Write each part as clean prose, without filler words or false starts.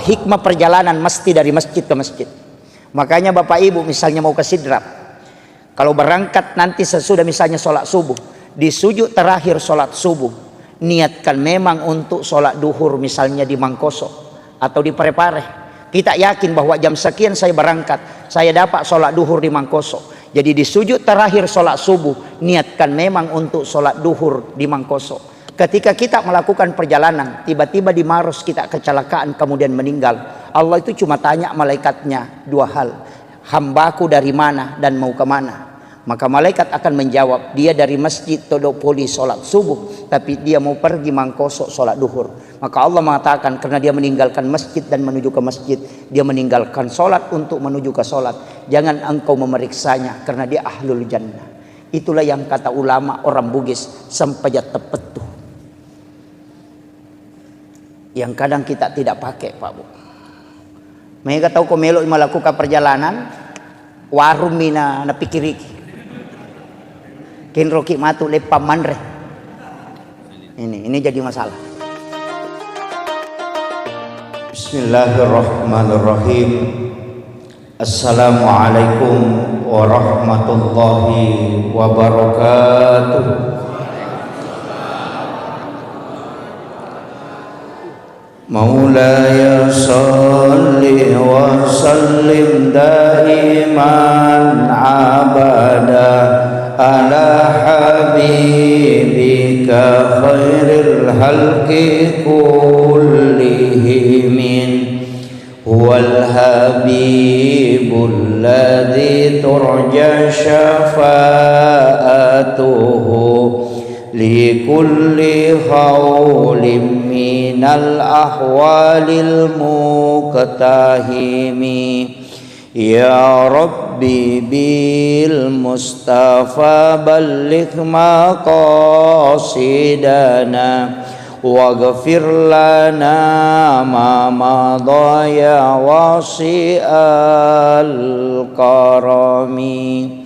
hikmah perjalanan mesti dari masjid ke masjid. Makanya Bapak Ibu misalnya mau ke Sidrap, kalau berangkat nanti sesudah misalnya sholat subuh, di sujud terakhir sholat subuh, niatkan memang untuk sholat duhur misalnya di Mangkoso atau di Parepare. Kita yakin bahwa jam sekian saya berangkat, saya dapat sholat duhur di Mangkoso. Jadi di sujud terakhir sholat subuh, niatkan memang untuk sholat duhur di Mangkoso. Ketika kita melakukan perjalanan, tiba-tiba di Maros kita kecelakaan kemudian meninggal, Allah itu cuma tanya malaikatnya dua hal, hambaku dari mana dan mau kemana. Maka malaikat akan menjawab, dia dari masjid Todopoli sholat subuh, tapi dia mau pergi Mangkoso sholat duhur. Maka Allah mengatakan karena dia meninggalkan masjid dan menuju ke masjid, dia meninggalkan sholat untuk menuju ke sholat. Jangan engkau memeriksanya karena dia ahlul jannah. Itulah yang kata ulama orang Bugis, sempajat tepetuh. Yang kadang kita tidak pakai Pak Bu. Mereka tahu kau melok melakukan perjalanan, warung mina na pikiriki. Kin roki matu lepa manre. Ini jadi masalah. Bismillahirrahmanirrahim. Assalamualaikum warahmatullahi wabarakatuh. Maulaya salli wa sallim daiman abada ala habibika khairil halqi kullihim huwal habibul ladzi turja syafa'atuhu likulli khawlim minal ahwalil muqtahimi ya rabbi bil mustafa balligh maqasidana waghfir lana ma madha ya wasi'al karami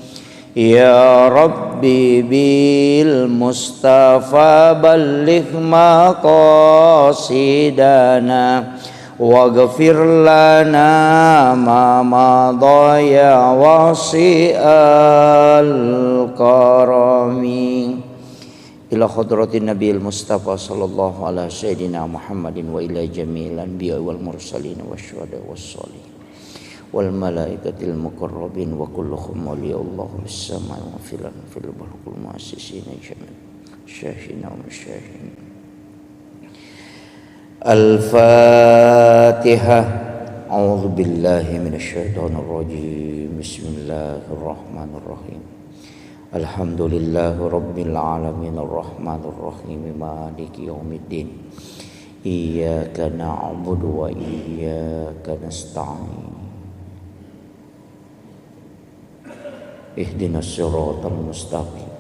ya rabbi bil mustafa balligh maqasidana waghfir lana ma madha ya wasi'al karami ila hadratin nabiyil mustafa sallallahu ala sayyidina Muhammadin wa ila jami'il anbiya wal mursalin wasyuhada wassalihin wal malaikatil muqarrabin wa kulluhum waliyallahu bis samai wa fil barkul muassisina jamin syahina wa musyahin. Al-Fatihah. A'udzu billahi minasyaitonir rajim. Bismillahirrahmanirrahim. Alhamdulillahi rabbil alamin arrahmanir rahim maliki yaumiddin. Iyyaka na'budu wa iyyaka nasta'in. Ihdinas siratal mustaqim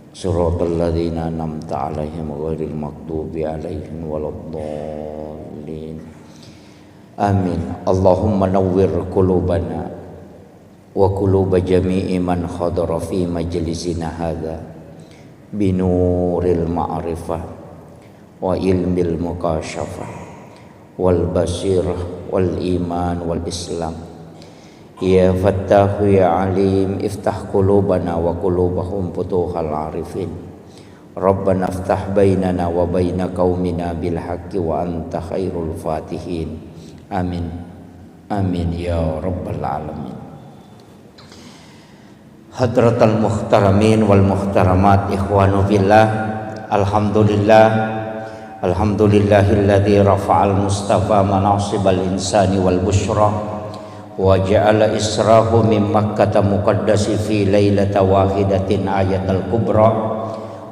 siratal ladzina an'amta 'alaihim ghairil maghdubi 'alaihim waladdallin. Amin. Allahumma nawwir qulubana wa quluba jami'i man hadara fi majlisina hadza binuril ma'rifah wa ilmil mukasyafah wal basirah wal iman wal islam. Ya Fattahu ya Alim iftah qulubana wa qulubahum futuhal arifin. Rabbana iftah bainana wa baina qaumina bil haqqi wa anta khairul fatihin. Amin. Amin ya rabbal alamin. Hadratal muhtaramin wal muhtaramat ikhwanu fillah. Alhamdulillah. Alhamdulillahilladzi rafa'al mustafa manasibal insani wal busyra wa ja'ala israhu min makkata muqaddasi fi lailata wahidatin ayatal kubra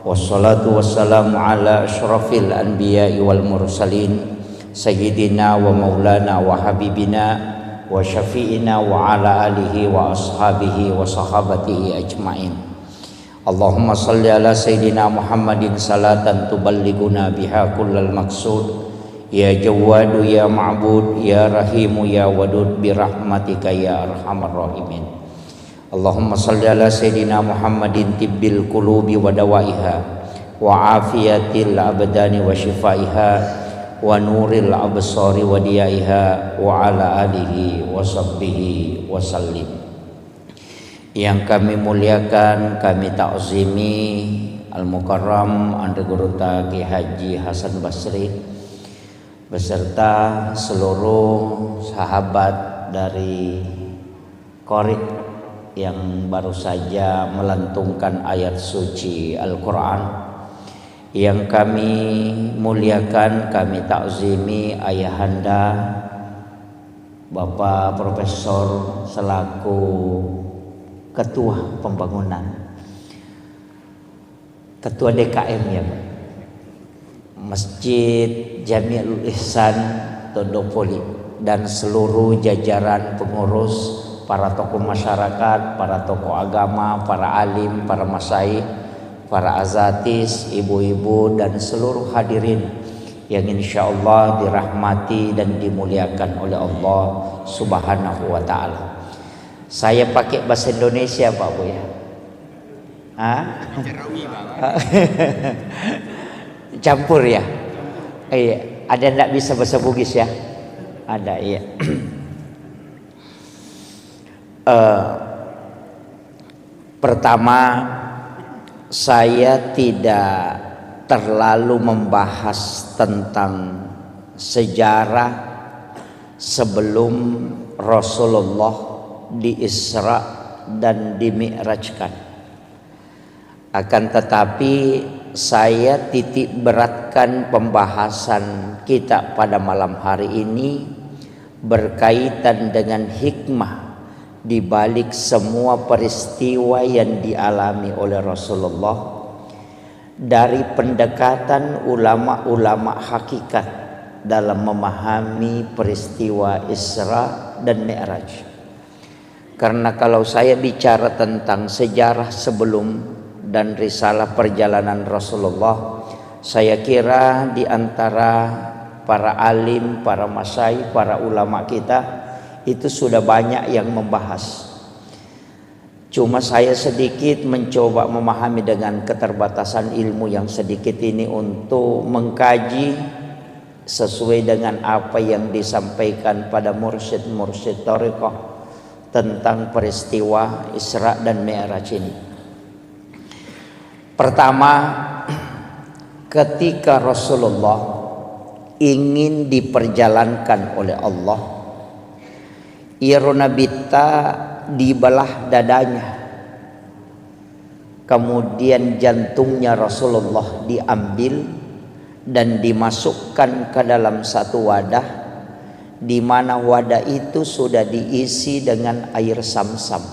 wassalatu wassalamu ala asyrafil anbiya'i wal mursalin sayyidina wa maulana wa habibina wa syafi'ina wa ala alihi wa ashabihi wa sahabatihi ajma'in. Allahumma salli ala sayyidina Muhammadin salatan tuballighuna biha kullal maqsud. Ya Jawadu ya Ma'bud ya Rahimu ya Wadud birahmatika ya arhamar rahimin. Allahumma salli ala sayyidina Muhammadin tibbil qulubi wa dawaiha wa afiyatil abdani wa shifaiha wa nuril absari wa diyaiha wa ala alihi wa sahbihi wa sallim. Yang kami muliakan, kami ta'zimi Al-Mukarram Anda Guru Ki Haji Hasan Basri beserta seluruh sahabat dari Qorib yang baru saja melantunkan ayat suci Al-Quran. Yang kami muliakan, kami takzimi ayahanda Bapak Profesor selaku Ketua Pembangunan, Ketua DKM ya Pak, Masjid Jami'ul Ihsan Tondopoli, dan seluruh jajaran pengurus, para tokoh masyarakat, para tokoh agama, para alim, para masyayikh, para azatis, ibu-ibu, dan seluruh hadirin yang insya Allah dirahmati dan dimuliakan oleh Allah Subhanahu wa Ta'ala. Saya pakai bahasa Indonesia Pak Bu ya. Campur ya. Iya. Ada yang tidak bisa bahasa Bugis ya? Ada iya. Pertama, saya tidak terlalu membahas tentang sejarah sebelum Rasulullah di-Isra dan di-Mi'rajkan. Akan tetapi saya titik beratkan pembahasan kita pada malam hari ini berkaitan dengan hikmah di balik semua peristiwa yang dialami oleh Rasulullah, dari pendekatan ulama-ulama hakikat dalam memahami peristiwa Isra dan Mi'raj. Karena kalau saya bicara tentang sejarah sebelum dan risalah perjalanan Rasulullah, saya kira di antara para alim, para masyayikh, para ulama kita itu sudah banyak yang membahas. Cuma saya sedikit mencoba memahami dengan keterbatasan ilmu yang sedikit ini untuk mengkaji sesuai dengan apa yang disampaikan pada mursyid-mursyid thariqah tentang peristiwa Isra dan Mi'raj ini. Pertama, ketika Rasulullah ingin diperjalankan oleh Allah, Irona Bitta dibelah dadanya, kemudian jantungnya Rasulullah diambil dan dimasukkan ke dalam satu wadah, di mana wadah itu sudah diisi dengan air Zamzam.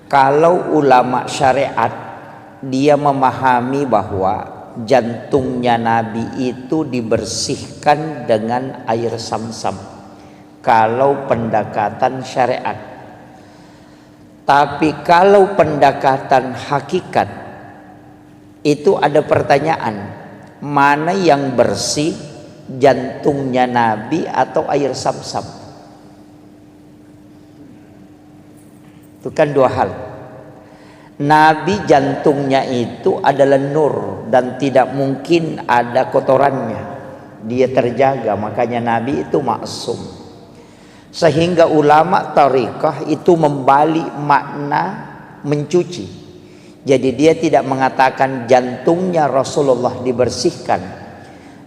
Kalau ulama syariat dia memahami bahwa jantungnya Nabi itu dibersihkan dengan air Zamzam kalau pendekatan syariat. Tapi kalau pendekatan hakikat itu ada pertanyaan, mana yang bersih, jantungnya Nabi atau air Zamzam? Itu kan dua hal. Nabi jantungnya itu adalah nur dan tidak mungkin ada kotorannya, dia terjaga, makanya Nabi itu maksum. Sehingga ulama tariqah itu membalik makna mencuci. Jadi dia tidak mengatakan jantungnya Rasulullah dibersihkan,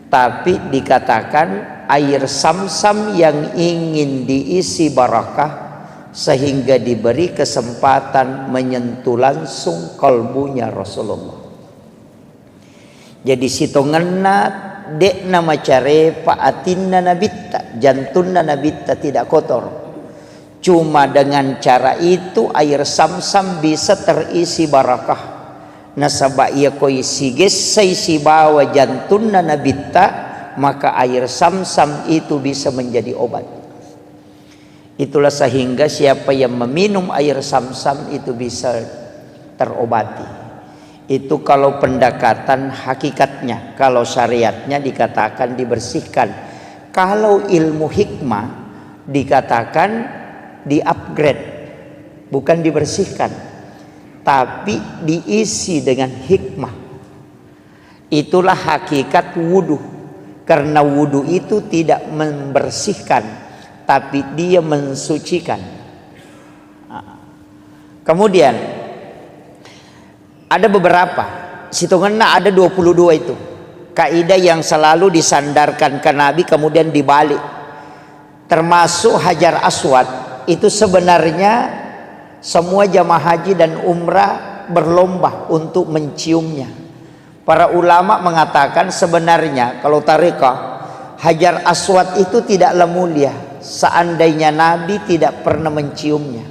tapi dikatakan air Zamzam yang ingin diisi barakah sehingga diberi kesempatan menyentuh langsung kalbunya Rasulullah. Jadi situ ngena dek nama care paatinna nabitta, jantunna nabitta tidak kotor. Cuma dengan cara itu air Zamzam bisa terisi barakah. Nasaba ia koi siges si bawa jantunna nabitta, maka air Zamzam itu bisa menjadi obat. Itulah sehingga siapa yang meminum air Zamzam itu bisa terobati. Itu kalau pendekatan hakikatnya. Kalau syariatnya dikatakan dibersihkan. Kalau ilmu hikmah dikatakan di-upgrade, bukan dibersihkan, tapi diisi dengan hikmah. Itulah hakikat wudhu. Karena wudu itu tidak membersihkan, tapi dia mensucikan. Kemudian ada beberapa, hitungannya ada 22 itu. Kaidah yang selalu disandarkan ke Nabi kemudian dibalik. Termasuk Hajar Aswad itu sebenarnya semua jamaah haji dan umrah berlomba untuk menciumnya. Para ulama mengatakan sebenarnya kalau tarekah Hajar Aswad itu tidaklah mulia seandainya Nabi tidak pernah menciumnya.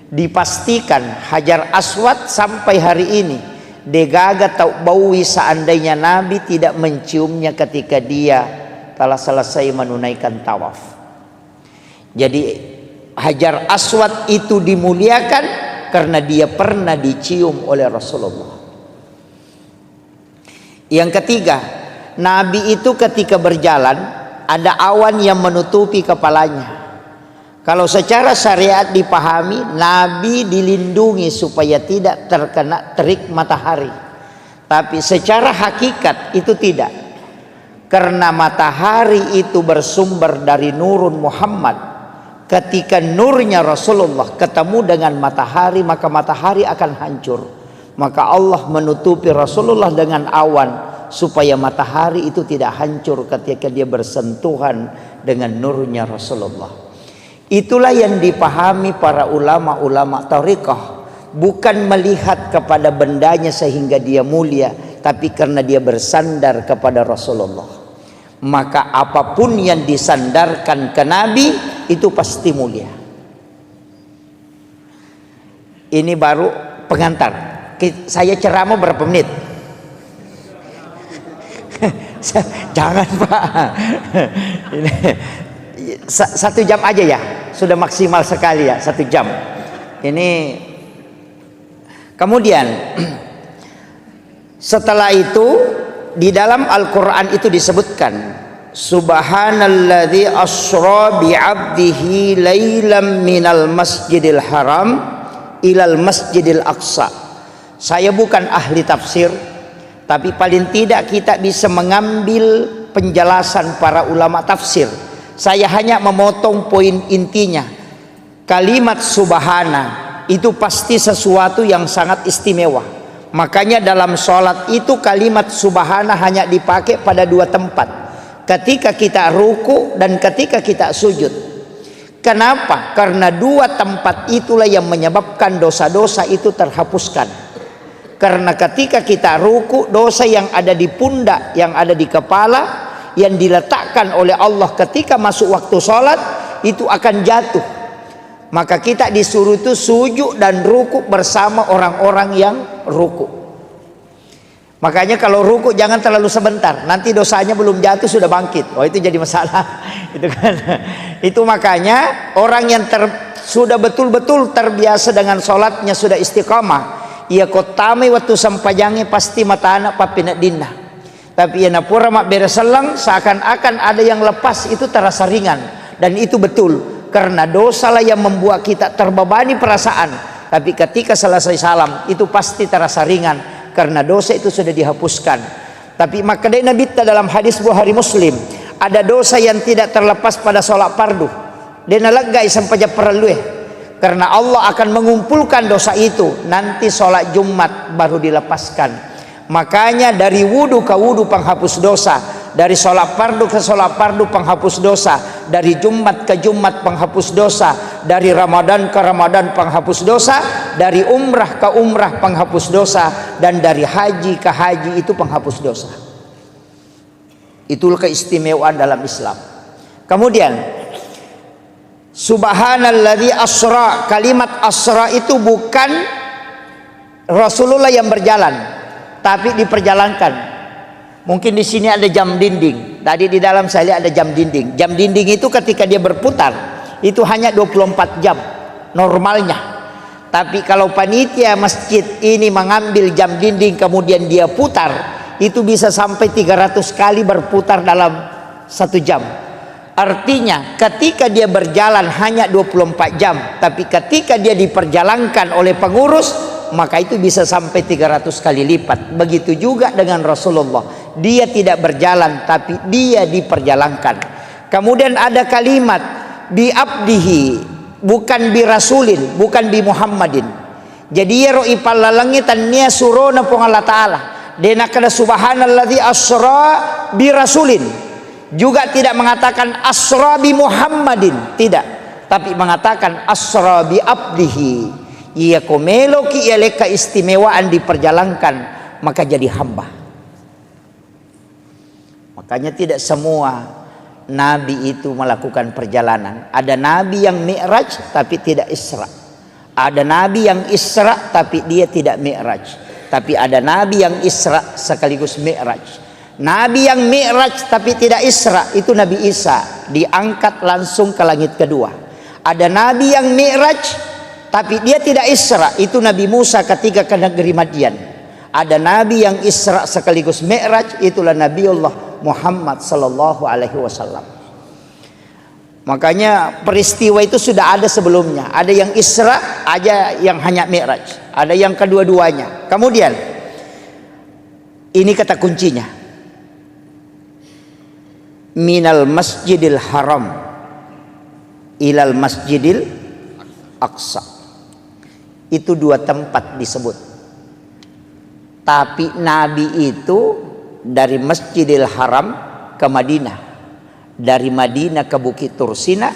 Dipastikan Hajar Aswad sampai hari ini degaga tau baui seandainya Nabi tidak menciumnya ketika dia telah selesai menunaikan tawaf. Jadi Hajar Aswad itu dimuliakan karena dia pernah dicium oleh Rasulullah. Yang ketiga, Nabi itu ketika berjalan ada awan yang menutupi kepalanya. Kalau secara syariat dipahami, Nabi dilindungi supaya tidak terkena terik matahari. Tapi secara hakikat itu tidak. Karena matahari itu bersumber dari nurun Muhammad. Ketika nurnya Rasulullah ketemu dengan matahari, maka matahari akan hancur. Maka Allah menutupi Rasulullah dengan awan supaya matahari itu tidak hancur ketika dia bersentuhan dengan nurnya Rasulullah. Itulah yang dipahami para ulama-ulama tariqah, bukan melihat kepada bendanya sehingga dia mulia, tapi karena dia bersandar kepada Rasulullah. Maka apapun yang disandarkan ke Nabi itu pasti mulia. Ini baru pengantar. Saya ceramah berapa menit? Jangan Pak. Ini 1 jam aja ya, sudah maksimal sekali ya 1 jam. Ini kemudian setelah itu di dalam Al-Quran itu disebutkan Subhanalladzi asra bi'abdihi lailam minal masjidil haram ilal masjidil aqsa. Saya bukan ahli tafsir, tapi paling tidak kita bisa mengambil penjelasan para ulama tafsir. Saya hanya memotong poin intinya. Kalimat subhana itu pasti sesuatu yang sangat istimewa. Makanya dalam sholat itu kalimat subhana hanya dipakai pada 2 tempat. Ketika kita ruku dan ketika kita sujud. Kenapa? Karena 2 tempat itulah yang menyebabkan dosa-dosa itu terhapuskan. Karena ketika kita ruku, dosa yang ada di pundak, yang ada di kepala, yang diletakkan oleh Allah ketika masuk waktu sholat itu akan jatuh. Maka kita disuruh itu sujud dan ruku bersama orang-orang yang ruku. Makanya kalau ruku jangan terlalu sebentar, nanti dosanya belum jatuh sudah bangkit. Oh itu jadi masalah. Itu kan. Itu makanya orang yang sudah betul-betul terbiasa dengan sholatnya, sudah istiqamah, ia kotame waktu sampajangnya pasti mata anak papinat dinah. Tapi ya napura mak bereselang seakan-akan ada yang lepas, itu terasa ringan. Dan itu betul. Karena dosa lah yang membuat kita terbebani perasaan. Tapi ketika selesai salam itu pasti terasa ringan. Karena dosa itu sudah dihapuskan. Tapi maka dari Nabi dalam hadis Bukhari Muslim, ada dosa yang tidak terlepas pada sholat fardu. Dia nalagai sampai perlu. Karena Allah akan mengumpulkan dosa itu. Nanti sholat Jumat baru dilepaskan. Makanya dari wudu ke wudu penghapus dosa, dari sholat fardu ke sholat fardu penghapus dosa, dari Jumat ke Jumat penghapus dosa, dari Ramadan ke Ramadan penghapus dosa, dari umrah ke umrah penghapus dosa, dan dari haji ke haji itu penghapus dosa. Itulah keistimewaan dalam Islam. Kemudian Subhanalladzi asra, kalimat asra itu bukan Rasulullah yang berjalan, tapi diperjalankan. Mungkin di sini ada jam dinding. Tadi di dalam saya lihat ada jam dinding. Jam dinding itu ketika dia berputar itu hanya 24 jam normalnya. Tapi kalau panitia masjid ini mengambil jam dinding kemudian dia putar, itu bisa sampai 300 kali berputar dalam 1 jam. Artinya ketika dia berjalan hanya 24 jam, tapi ketika dia diperjalankan oleh pengurus, maka itu bisa sampai 300 kali lipat. Begitu juga dengan Rasulullah. Dia tidak berjalan tapi dia diperjalankan. Kemudian ada kalimat bi abdihi, bukan bi rasulin, bukan bi Muhammadin. Jadi ya ro ipalalangit nia surona pong Allah Ta'ala. Dena kada subhanalladzi asra bi rasulin. Juga tidak mengatakan asra bi Muhammadin, tidak. Tapi mengatakan asra bi abdihi. Ia komelo ki ia leka istimewaan diperjalankan, maka jadi hamba. Makanya tidak semua nabi itu melakukan perjalanan. Ada nabi yang mi'raj tapi tidak isra. Ada nabi yang isra tapi dia tidak mi'raj. Tapi ada nabi yang isra sekaligus mi'raj. Nabi yang mi'raj tapi tidak isra itu Nabi Isa, diangkat langsung ke langit kedua. Ada nabi yang mi'raj tapi dia tidak isra, itu Nabi Musa ketika ke negeri Madian. Ada nabi yang isra sekaligus mi'raj, itulah Nabiullah Muhammad sallallahu alaihi wasallam. Makanya peristiwa itu sudah ada sebelumnya. Ada yang isra, ada yang hanya mi'raj, ada yang kedua-duanya. Kemudian ini kata kuncinya. Minal masjidil haram ilal masjidil aqsa. Itu dua tempat disebut. Tapi Nabi itu dari Masjidil Haram ke Madinah, dari Madinah ke Bukit Tursina,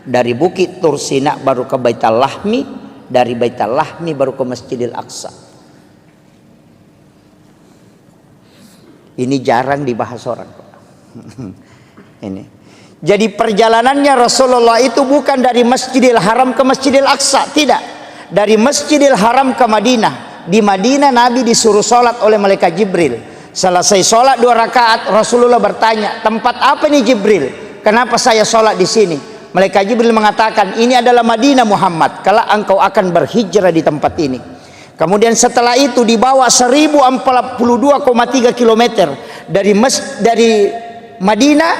dari Bukit Tursina baru ke Baitul Lahmi, dari Baitul Lahmi baru ke Masjidil Aqsa. Ini jarang dibahas orang. Ini. Jadi perjalanannya Rasulullah itu bukan dari Masjidil Haram ke Masjidil Aqsa, tidak. Dari Masjidil Haram ke Madinah. Di Madinah Nabi disuruh sholat oleh malaikat Jibril. Selesai sholat 2 rakaat, Rasulullah bertanya, tempat apa nih Jibril? Kenapa saya sholat di sini? Malaikat Jibril mengatakan, ini adalah Madinah Muhammad. Kalau engkau akan berhijrah di tempat ini. Kemudian setelah itu dibawa 1042,3 km dari Madinah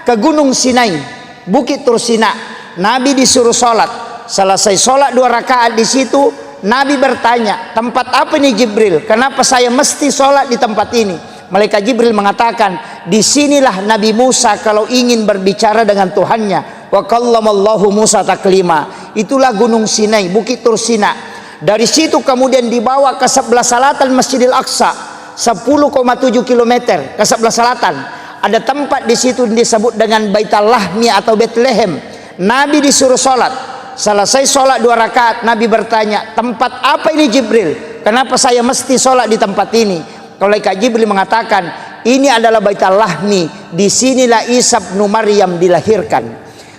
ke Gunung Sinai, Bukit Tursina. Nabi disuruh sholat. Selesai sholat 2 rakaat di situ, Nabi bertanya, tempat apa nih Jibril? Kenapa saya mesti sholat di tempat ini? Malaikat Jibril mengatakan, disinilah Nabi Musa kalau ingin berbicara dengan Tuhannya. Wa kallamallahu Musa taklima. Itulah Gunung Sinai, Bukit Tursina. Dari situ kemudian dibawa ke sebelah selatan Masjidil Aqsa, 10,7 km ke sebelah selatan. Ada tempat di situ disebut dengan Baitul Lahmi atau Bethlehem. Nabi disuruh sholat. Selesai sholat 2 rakaat, Nabi bertanya, tempat apa ini Jibril? Kenapa saya mesti sholat di tempat ini? Malaikat Jibril mengatakan, ini adalah Baitul Lahmi. Disinilah Isa bin Maryam dilahirkan.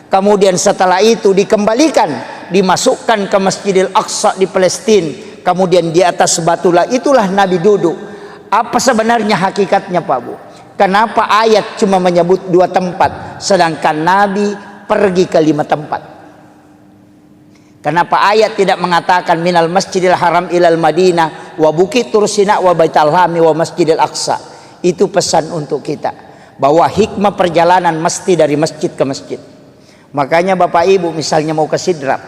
Kemudian setelah itu dikembalikan, dimasukkan ke Masjidil Aqsa di Palestina. Kemudian di atas batulah itulah Nabi duduk. Apa sebenarnya hakikatnya Pak Bu? Kenapa ayat cuma menyebut 2 tempat, sedangkan Nabi pergi ke 5 tempat? Kenapa ayat tidak mengatakan minal masjidil haram ilal madinah wa bukit tursina wa baitul lahmi wa masjidil aqsa? Itu pesan untuk kita, bahwa hikmah perjalanan mesti dari masjid ke masjid. Makanya Bapak Ibu misalnya mau ke Sidrap,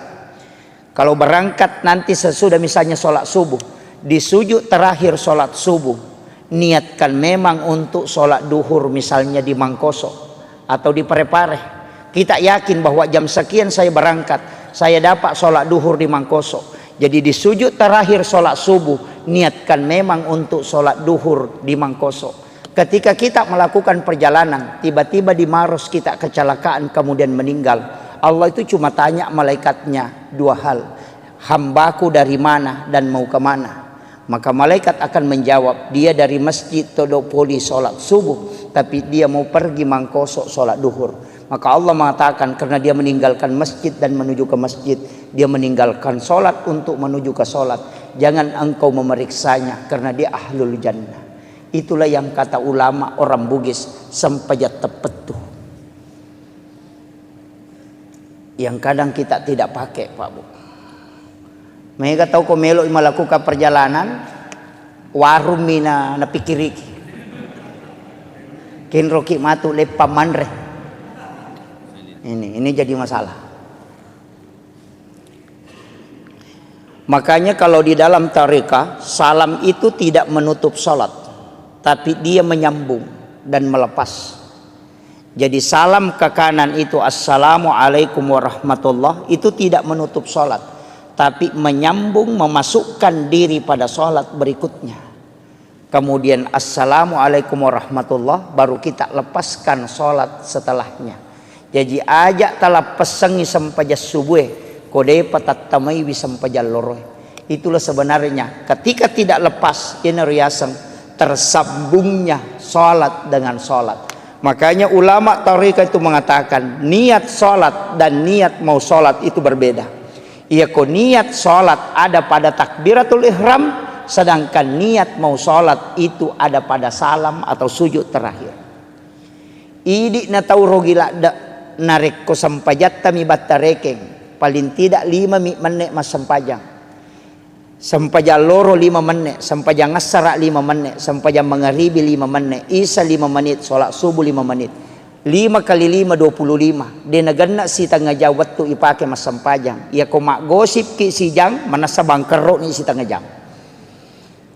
kalau berangkat nanti sesudah misalnya sholat subuh, di sujud terakhir sholat subuh, niatkan memang untuk sholat duhur misalnya di Mangkoso atau di Parepare. Kita yakin bahwa jam sekian saya berangkat, saya dapat sholat duhur di Mangkoso. Jadi di sujud terakhir sholat subuh, niatkan memang untuk sholat duhur di Mangkoso. Ketika kita melakukan perjalanan, tiba-tiba di Maros kita kecelakaan kemudian meninggal, Allah itu cuma tanya malaikatnya 2 hal. Hambaku dari mana dan mau kemana? Maka malaikat akan menjawab, dia dari Masjid Todopoli sholat subuh, tapi dia mau pergi Mangkoso sholat duhur. Maka Allah mengatakan, karena dia meninggalkan masjid dan menuju ke masjid, dia meninggalkan sholat untuk menuju ke sholat. Jangan engkau memeriksanya, karena dia ahlul jannah. Itulah yang kata ulama orang Bugis, sempajat tepetuh. Yang kadang kita tidak pakai Pak Bu. Mereka tahu kau melo melakukan perjalanan, warum mina napikiriki. Kinroki matu lepa manre. Ini jadi masalah. Makanya kalau di dalam tarekat, salam itu tidak menutup sholat. tapi dia menyambung dan melepas. Jadi salam ke kanan itu assalamualaikum warahmatullah, itu tidak menutup sholat, tapi menyambung, memasukkan diri pada sholat berikutnya. Kemudian assalamualaikum warahmatullah, baru kita lepaskan sholat setelahnya. Jadi ajak talap pesengi sampaja subuh kode patat tamai sampaja loroy. Itulah sebenarnya ketika tidak lepas ini riasang tersambungnya sholat dengan sholat. Makanya ulama tariqah itu mengatakan niat sholat dan niat mau sholat itu berbeda. Ia niat sholat ada pada takbiratul ihram, sedangkan niat mau sholat itu ada pada salam atau sujud terakhir. Idi na tau rogila narik ko sampajat tami batarekeng paling tidak 5 menit mas sampajang. Sampaja loro 5 menit, sampaja ngasara 5 menit, sampaja magharibi 5 menit, isya 5 menit, sholat subuh 5 menit. 5 kali 5 25. Dia nagana si tengah jawat tu ipake mas sampajang. Ia ko mak gosip ki si jang manasa bangkerok ni si tengah jang.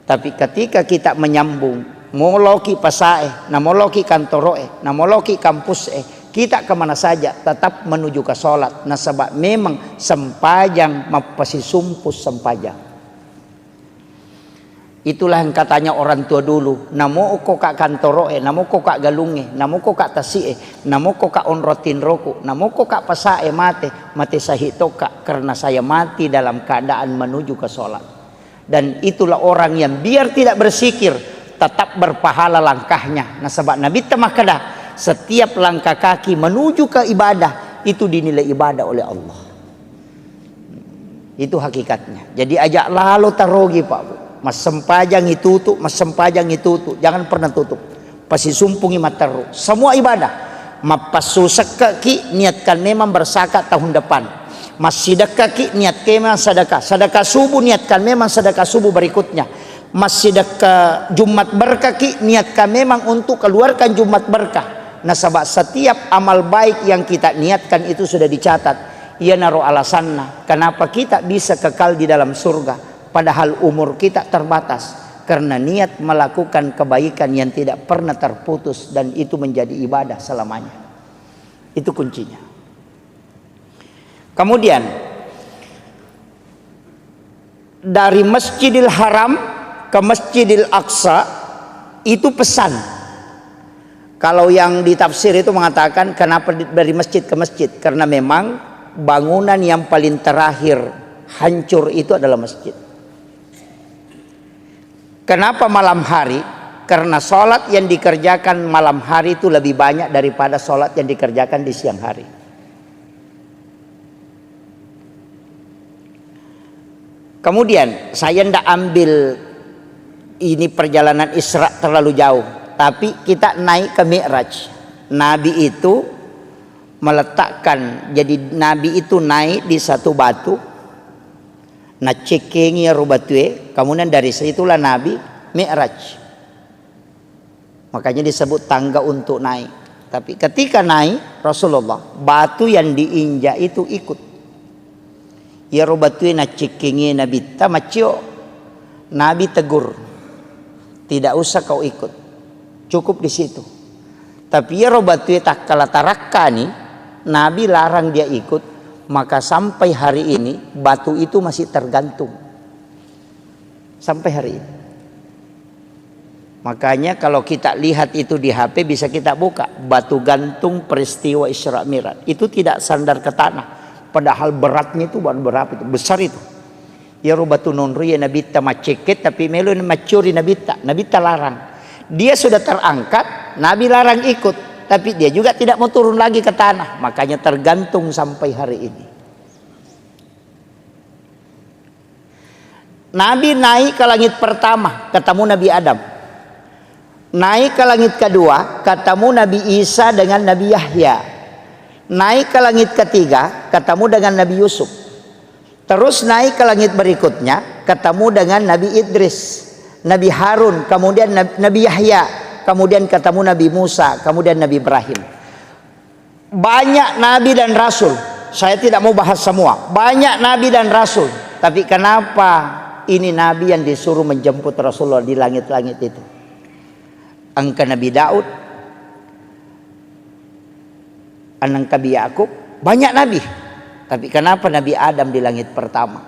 Tapi ketika kita menyambung, moloki pasae, namoloki kantoroe, namoloki kampus kita kemana saja tetap menuju ke sholat. Nasabak memang sempajang mapasi sumpus sempajang. Itulah yang katanya orang tua dulu, namo ko kak kantoroe, namo ko kak galunge, namo ko kak tasie, namo ko kak onrotin roku, namo ko kak pasae mate sahitoka, karena saya mati dalam keadaan menuju ke sholat. Dan itulah orang yang biar tidak bersikir tetap berpahala langkahnya. Nah sebab Nabi temakada setiap langkah kaki menuju ke ibadah itu dinilai ibadah oleh Allah. Itu hakikatnya. Jadi ajak lalu tarogi Pak Bu. Mas sempajang itu tuh, mas sempajang itu tuh, jangan pernah tutup. Pasti sumpungi mataru. Semua ibadah. Mapasu sekaki niatkan memang bersakat tahun depan. Mas sedekah ki niat memang sedekah. Sedekah subuh niatkan memang sedekah subuh berikutnya. Mas sedekah Jumat berkah ki niatkan memang untuk keluarkan Jumat berkah. Nah sebab setiap amal baik yang kita niatkan itu sudah dicatat. Ia naruh alasannya. Kenapa kita bisa kekal di dalam surga? Padahal umur kita terbatas karena niat melakukan kebaikan yang tidak pernah terputus dan itu menjadi ibadah selamanya. Itu kuncinya. Kemudian dari Masjidil Haram ke Masjidil Aqsa itu pesan. Kalau yang ditafsir itu mengatakan kenapa dari masjid ke masjid? Karena memang bangunan yang paling terakhir hancur itu adalah masjid. Kenapa malam hari? Karena sholat yang dikerjakan malam hari itu lebih banyak daripada sholat yang dikerjakan di siang hari. Kemudian saya tidak ambil ini perjalanan Isra terlalu jauh, tapi kita naik ke Mi'raj. Nabi itu meletakkan, jadi Nabi itu naik di satu batu. Nah cekengi rubatue, kemudian dari situlah Nabi Mi'raj. Makanya disebut tangga untuk naik. Tapi ketika naik Rasulullah, batu yang diinjak itu ikut. Ya rubatue na cekengi Nabi tamacio. Nabi tegur, tidak usah kau ikut, cukup di situ. Tapi ya rubatue tak kala tarakani, Nabi larang dia ikut. Maka sampai hari ini batu itu masih tergantung. Sampai hari ini. Makanya kalau kita lihat itu di HP bisa kita buka. Batu gantung peristiwa Isra Mi'raj. Itu tidak sandar ke tanah. Padahal beratnya itu berapa itu? Besar itu. Ya batu nonri ya Nabi ta maceket tapi melon macuri Nabi ta larang. Dia sudah terangkat, Nabi larang ikut. Tapi dia juga tidak mau turun lagi ke tanah. Makanya tergantung sampai hari ini. Nabi naik ke langit pertama, ketemu Nabi Adam. Naik ke langit kedua, ketemu Nabi Isa dengan Nabi Yahya. Naik ke langit ketiga, ketemu dengan Nabi Yusuf. Terus naik ke langit berikutnya, ketemu dengan Nabi Idris, Nabi Harun, kemudian Nabi Yahya. Kemudian ketemu Nabi Musa, kemudian Nabi Ibrahim. Banyak Nabi dan Rasul. Saya tidak mau bahas semua. Banyak Nabi dan Rasul. Tapi kenapa ini Nabi yang disuruh menjemput Rasulullah di langit-langit itu? angka Nabi Daud, anak Nabi Yakub, banyak nabi. Tapi kenapa Nabi Adam di langit pertama?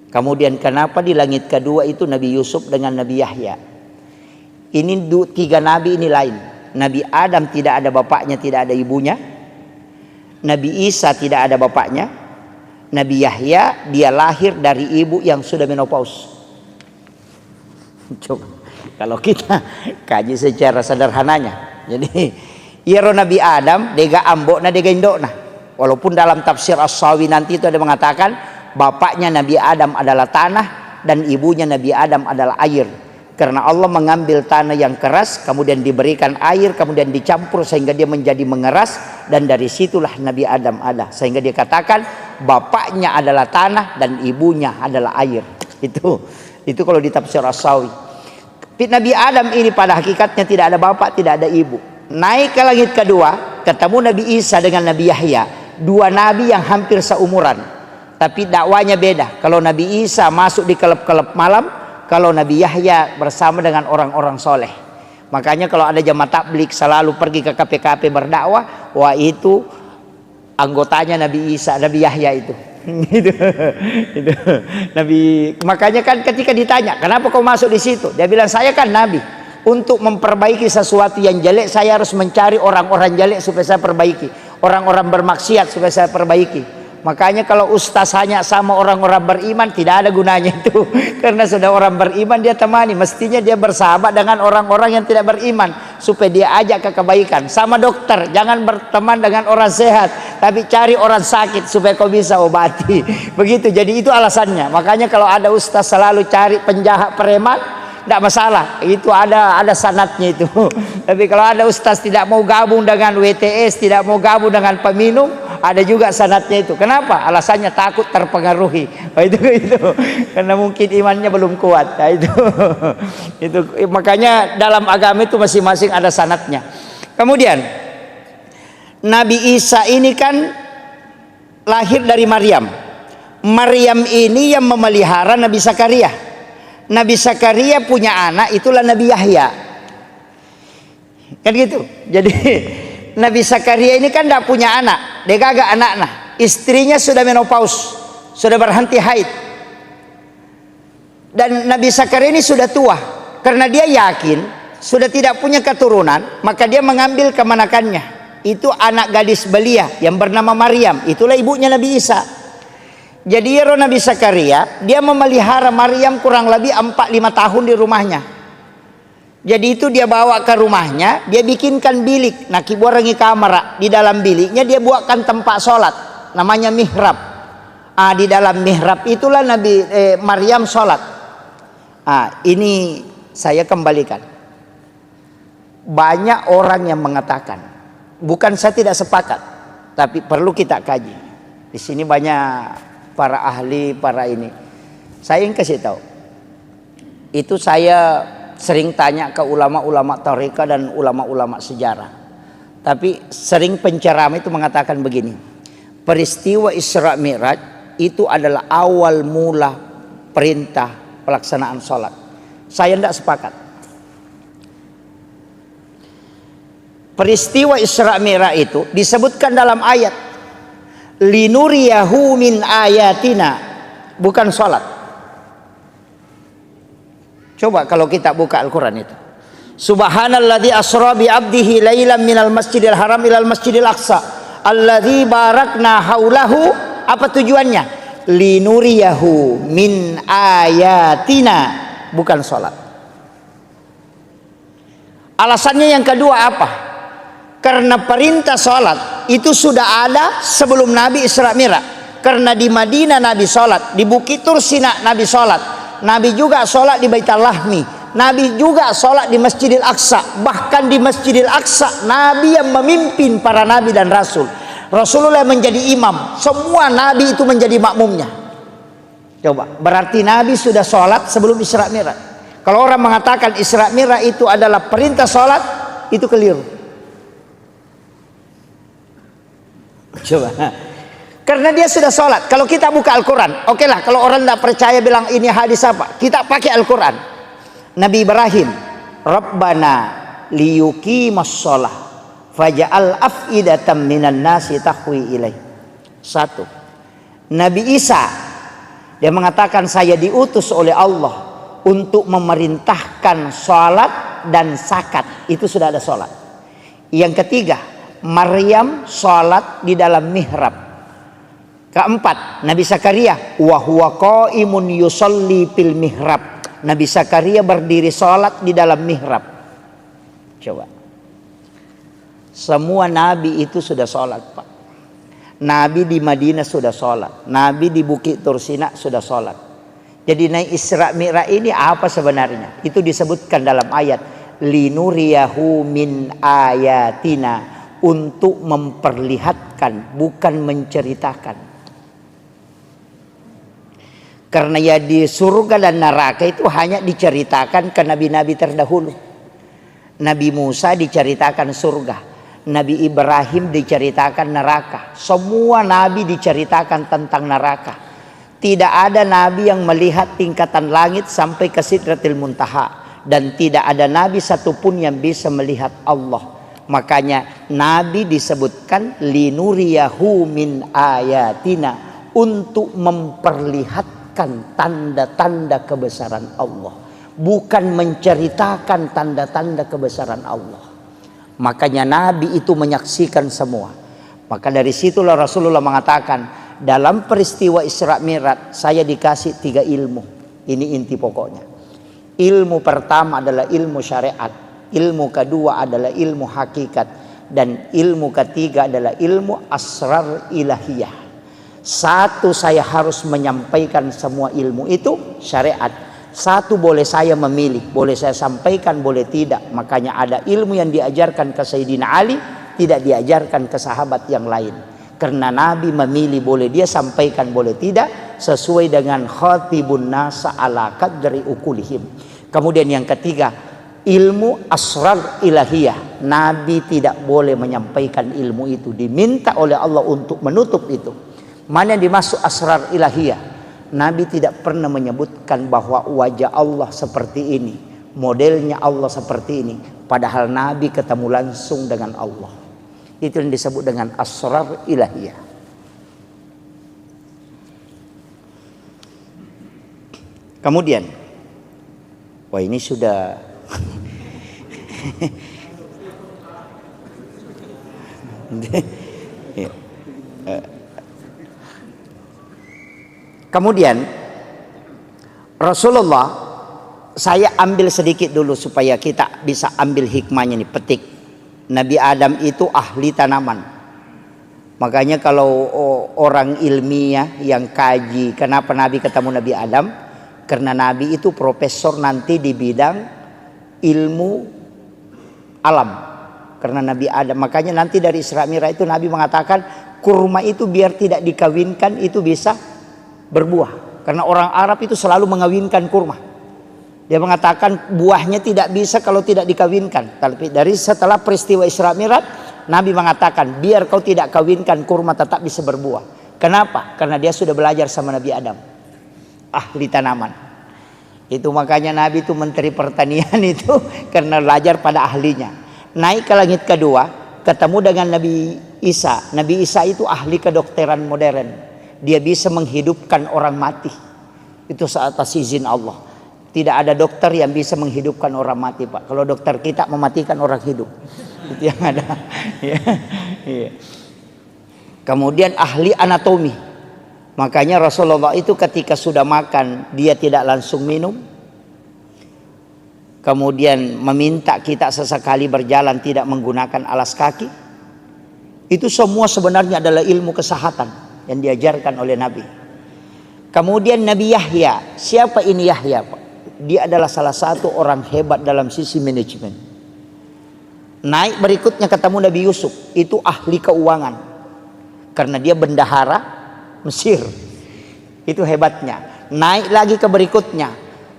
Kemudian kenapa di langit kedua itu Nabi Yusuf dengan Nabi Yahya? Ini tiga nabi ini lain. Nabi Adam tidak ada bapaknya, tidak ada ibunya. Nabi Isa tidak ada bapaknya. Nabi Yahya dia lahir dari ibu yang sudah menopause. Coba kalau kita kaji secara sederhananya. Jadi Iro Nabi Adam dega ambok na dega indok na. Walaupun dalam tafsir As-Sawi nanti itu ada mengatakan bapaknya Nabi Adam adalah tanah dan ibunya Nabi Adam adalah air. Karena Allah mengambil tanah yang keras kemudian diberikan air kemudian dicampur sehingga dia menjadi mengeras dan dari situlah Nabi Adam ada. Sehingga dia katakan bapaknya adalah tanah dan ibunya adalah air. Itu kalau di tafsir As-Sawi. Nabi Adam ini pada hakikatnya tidak ada bapak, tidak ada ibu. Naik ke langit kedua, ketemu Nabi Isa dengan Nabi Yahya, dua nabi yang hampir seumuran, tapi dakwanya beda. Kalau Nabi Isa masuk di kelab-kelab malam, kalau Nabi Yahya bersama dengan orang-orang soleh. Makanya kalau ada jamaah tabligh selalu pergi ke KPKP berdakwah, wah itu anggotanya Nabi Isa, Nabi Yahya itu. Itu. Nabi, makanya kan ketika ditanya, kenapa kau masuk di situ? Dia bilang saya kan nabi. Untuk memperbaiki sesuatu yang jelek, saya harus mencari orang-orang jelek supaya saya perbaiki. Orang-orang bermaksiat supaya saya perbaiki. Makanya kalau ustaz hanya sama orang-orang beriman, tidak ada gunanya itu. Karena sudah orang beriman dia temani. Mestinya dia bersahabat dengan orang-orang yang tidak beriman. Supaya dia ajak ke kebaikan. Sama dokter, jangan berteman dengan orang sehat. Tapi cari orang sakit supaya kau bisa obati. Begitu, jadi itu alasannya. Makanya kalau ada ustaz selalu cari penjahat preman, tidak masalah, itu ada sanatnya itu. Tapi kalau ada ustaz tidak mau gabung dengan WTS, tidak mau gabung dengan peminum, ada juga sanatnya itu. Kenapa? Alasannya takut terpengaruhi. Itu karena mungkin imannya belum kuat. Itu makanya dalam agama itu masing-masing ada sanatnya. Kemudian Nabi Isa ini kan lahir dari Maryam. Maryam ini yang memelihara Nabi Zakaria. Nabi Zakaria punya anak, itulah Nabi Yahya. Kan gitu. Jadi Nabi Zakaria ini kan tidak punya anak, dia gagak anak. Istrinya sudah menopause, sudah berhenti haid. Dan Nabi Zakaria ini sudah tua. Karena dia yakin sudah tidak punya keturunan, maka dia mengambil kemanakannya. Itu anak gadis belia yang bernama Maryam, itulah ibunya Nabi Isa. Jadi Nabi Zakaria dia memelihara Maryam kurang lebih 4-5 tahun di rumahnya. Jadi itu dia bawa ke rumahnya, dia bikinkan bilik, nak kiborangi kamar. Di dalam biliknya dia buatkan tempat sholat, namanya mihrab. Di dalam mihrab itulah Maryam sholat. Ini saya kembalikan. Banyak orang yang mengatakan, bukan saya tidak sepakat, tapi perlu kita kaji. Di sini banyak para ahli, para ini. Saya ingin kasih tahu. Itu saya sering tanya ke ulama-ulama tarekat dan ulama-ulama sejarah. Tapi sering penceramah itu mengatakan begini. Peristiwa Isra Mi'raj itu adalah awal mula perintah pelaksanaan sholat. Saya tidak sepakat. Peristiwa Isra Mi'raj itu disebutkan dalam ayat linuriyahu min ayatina, bukan sholat. Coba kalau kita buka Al-Quran itu, subhanalladzi asra bi abdihi lailan minal masjidil haram ilal masjidil aqsa alladzi barakna haulahu. Apa tujuannya? Linuriyahu min ayatina, bukan sholat. Alasannya yang kedua apa? Karena perintah sholat itu sudah ada sebelum Nabi Isra Mi'raj. Karena di Madinah Nabi sholat, di Bukit Tur Sina Nabi sholat, Nabi juga sholat di Baitul Lahmi, Nabi juga sholat di Masjidil Aqsa. Bahkan di Masjidil Aqsa Nabi yang memimpin para Nabi dan Rasul. Rasulullah menjadi imam, semua Nabi itu menjadi makmumnya. Coba, berarti Nabi sudah sholat sebelum Isra Mi'raj. Kalau orang mengatakan Isra Mi'raj itu adalah perintah sholat, itu keliru. Coba, karena dia sudah sholat. Kalau kita buka Al-Quran, oke lah. Kalau orang tidak percaya bilang ini hadis apa, kita pakai Al-Quran. Nabi Ibrahim, Rabbana liyuqimas shalah faj'al af'idatan minan nasi tahwi ilaih. Satu. Nabi Isa, dia mengatakan saya diutus oleh Allah untuk memerintahkan sholat dan zakat. Itu sudah ada sholat. Yang ketiga, Maryam sholat di dalam mihrab. Keempat, Nabi Zakaria, wa huwa qaimun yusalli fil mihrab. Nabi Zakaria berdiri sholat di dalam mihrab. Coba. Semua nabi itu sudah sholat, Pak. Nabi di Madinah sudah sholat. Nabi di Bukit Tursina sudah sholat. Jadi naik Isra Mi'raj ini apa sebenarnya? Itu disebutkan dalam ayat linuriyahu min ayatina, untuk memperlihatkan, bukan menceritakan. Karena ya di surga dan neraka itu hanya diceritakan ke nabi-nabi terdahulu. Nabi Musa diceritakan surga, Nabi Ibrahim diceritakan neraka. Semua nabi diceritakan tentang neraka. Tidak ada nabi yang melihat tingkatan langit sampai ke Sidratil Muntaha, dan tidak ada nabi satupun yang bisa melihat Allah. Makanya nabi disebutkan linuriyahu min ayatina, untuk memperlihatkan tanda-tanda kebesaran Allah, bukan menceritakan tanda-tanda kebesaran Allah. Makanya nabi itu menyaksikan semua. Maka dari situlah Rasulullah mengatakan, dalam peristiwa Isra Mi'raj saya dikasih 3 ilmu. Ini inti pokoknya. Ilmu pertama adalah ilmu syariat, ilmu kedua adalah ilmu hakikat, dan ilmu ketiga adalah ilmu asrar ilahiyah. Satu, saya harus menyampaikan semua ilmu itu syariat. Satu, boleh saya memilih, boleh saya sampaikan, boleh tidak. Makanya ada ilmu yang diajarkan ke Sayyidina Ali, tidak diajarkan ke sahabat yang lain. Karena Nabi memilih, boleh dia sampaikan, boleh tidak, sesuai dengan khatibun nasa ala qadri ukulihim. Kemudian yang ketiga, ilmu asrar ilahiyah. Nabi tidak boleh menyampaikan ilmu itu, diminta oleh Allah untuk menutup itu. Mana yang dimaksud asrar ilahiyah? Nabi tidak pernah menyebutkan bahwa wajah Allah seperti ini, modelnya Allah seperti ini, padahal Nabi ketemu langsung dengan Allah. Itu yang disebut dengan asrar ilahiyah. Kemudian, wah ini sudah kemudian Rasulullah, saya ambil sedikit dulu supaya kita bisa ambil hikmahnya nih, petik. Nabi Adam itu ahli tanaman. Makanya kalau orang ilmiah yang kaji kenapa Nabi ketemu Nabi Adam, karena Nabi itu profesor nanti di bidang ilmu alam. Karena Nabi Adam, makanya nanti dari Isra Mi'raj itu Nabi mengatakan kurma itu biar tidak dikawinkan itu bisa berbuah. Karena orang Arab itu selalu mengawinkan kurma. Dia mengatakan buahnya tidak bisa kalau tidak dikawinkan. Tapi dari setelah peristiwa Isra Mi'raj, Nabi mengatakan biar kau tidak kawinkan, kurma tetap bisa berbuah. Kenapa? Karena dia sudah belajar sama Nabi Adam, ahli tanaman. Itu makanya Nabi itu menteri pertanian itu karena belajar pada ahlinya. Naik ke langit kedua, ketemu dengan Nabi Isa. Nabi Isa itu ahli kedokteran modern. Dia bisa menghidupkan orang mati. Itu atas izin Allah. Tidak ada dokter yang bisa menghidupkan orang mati, Pak. Kalau dokter kita mematikan orang hidup. Itu yang ada. Kemudian ahli anatomi. Makanya Rasulullah itu ketika sudah makan, dia tidak langsung minum. Kemudian meminta kita sesekali berjalan tidak menggunakan alas kaki. Itu semua sebenarnya adalah ilmu kesehatan yang diajarkan oleh Nabi. Kemudian Nabi Yahya. Siapa ini Yahya, Pak? Dia adalah salah satu orang hebat dalam sisi manajemen. Naik berikutnya ketemu Nabi Yusuf. Itu ahli keuangan. Karena dia bendahara Mesir. Itu hebatnya. Naik lagi ke berikutnya.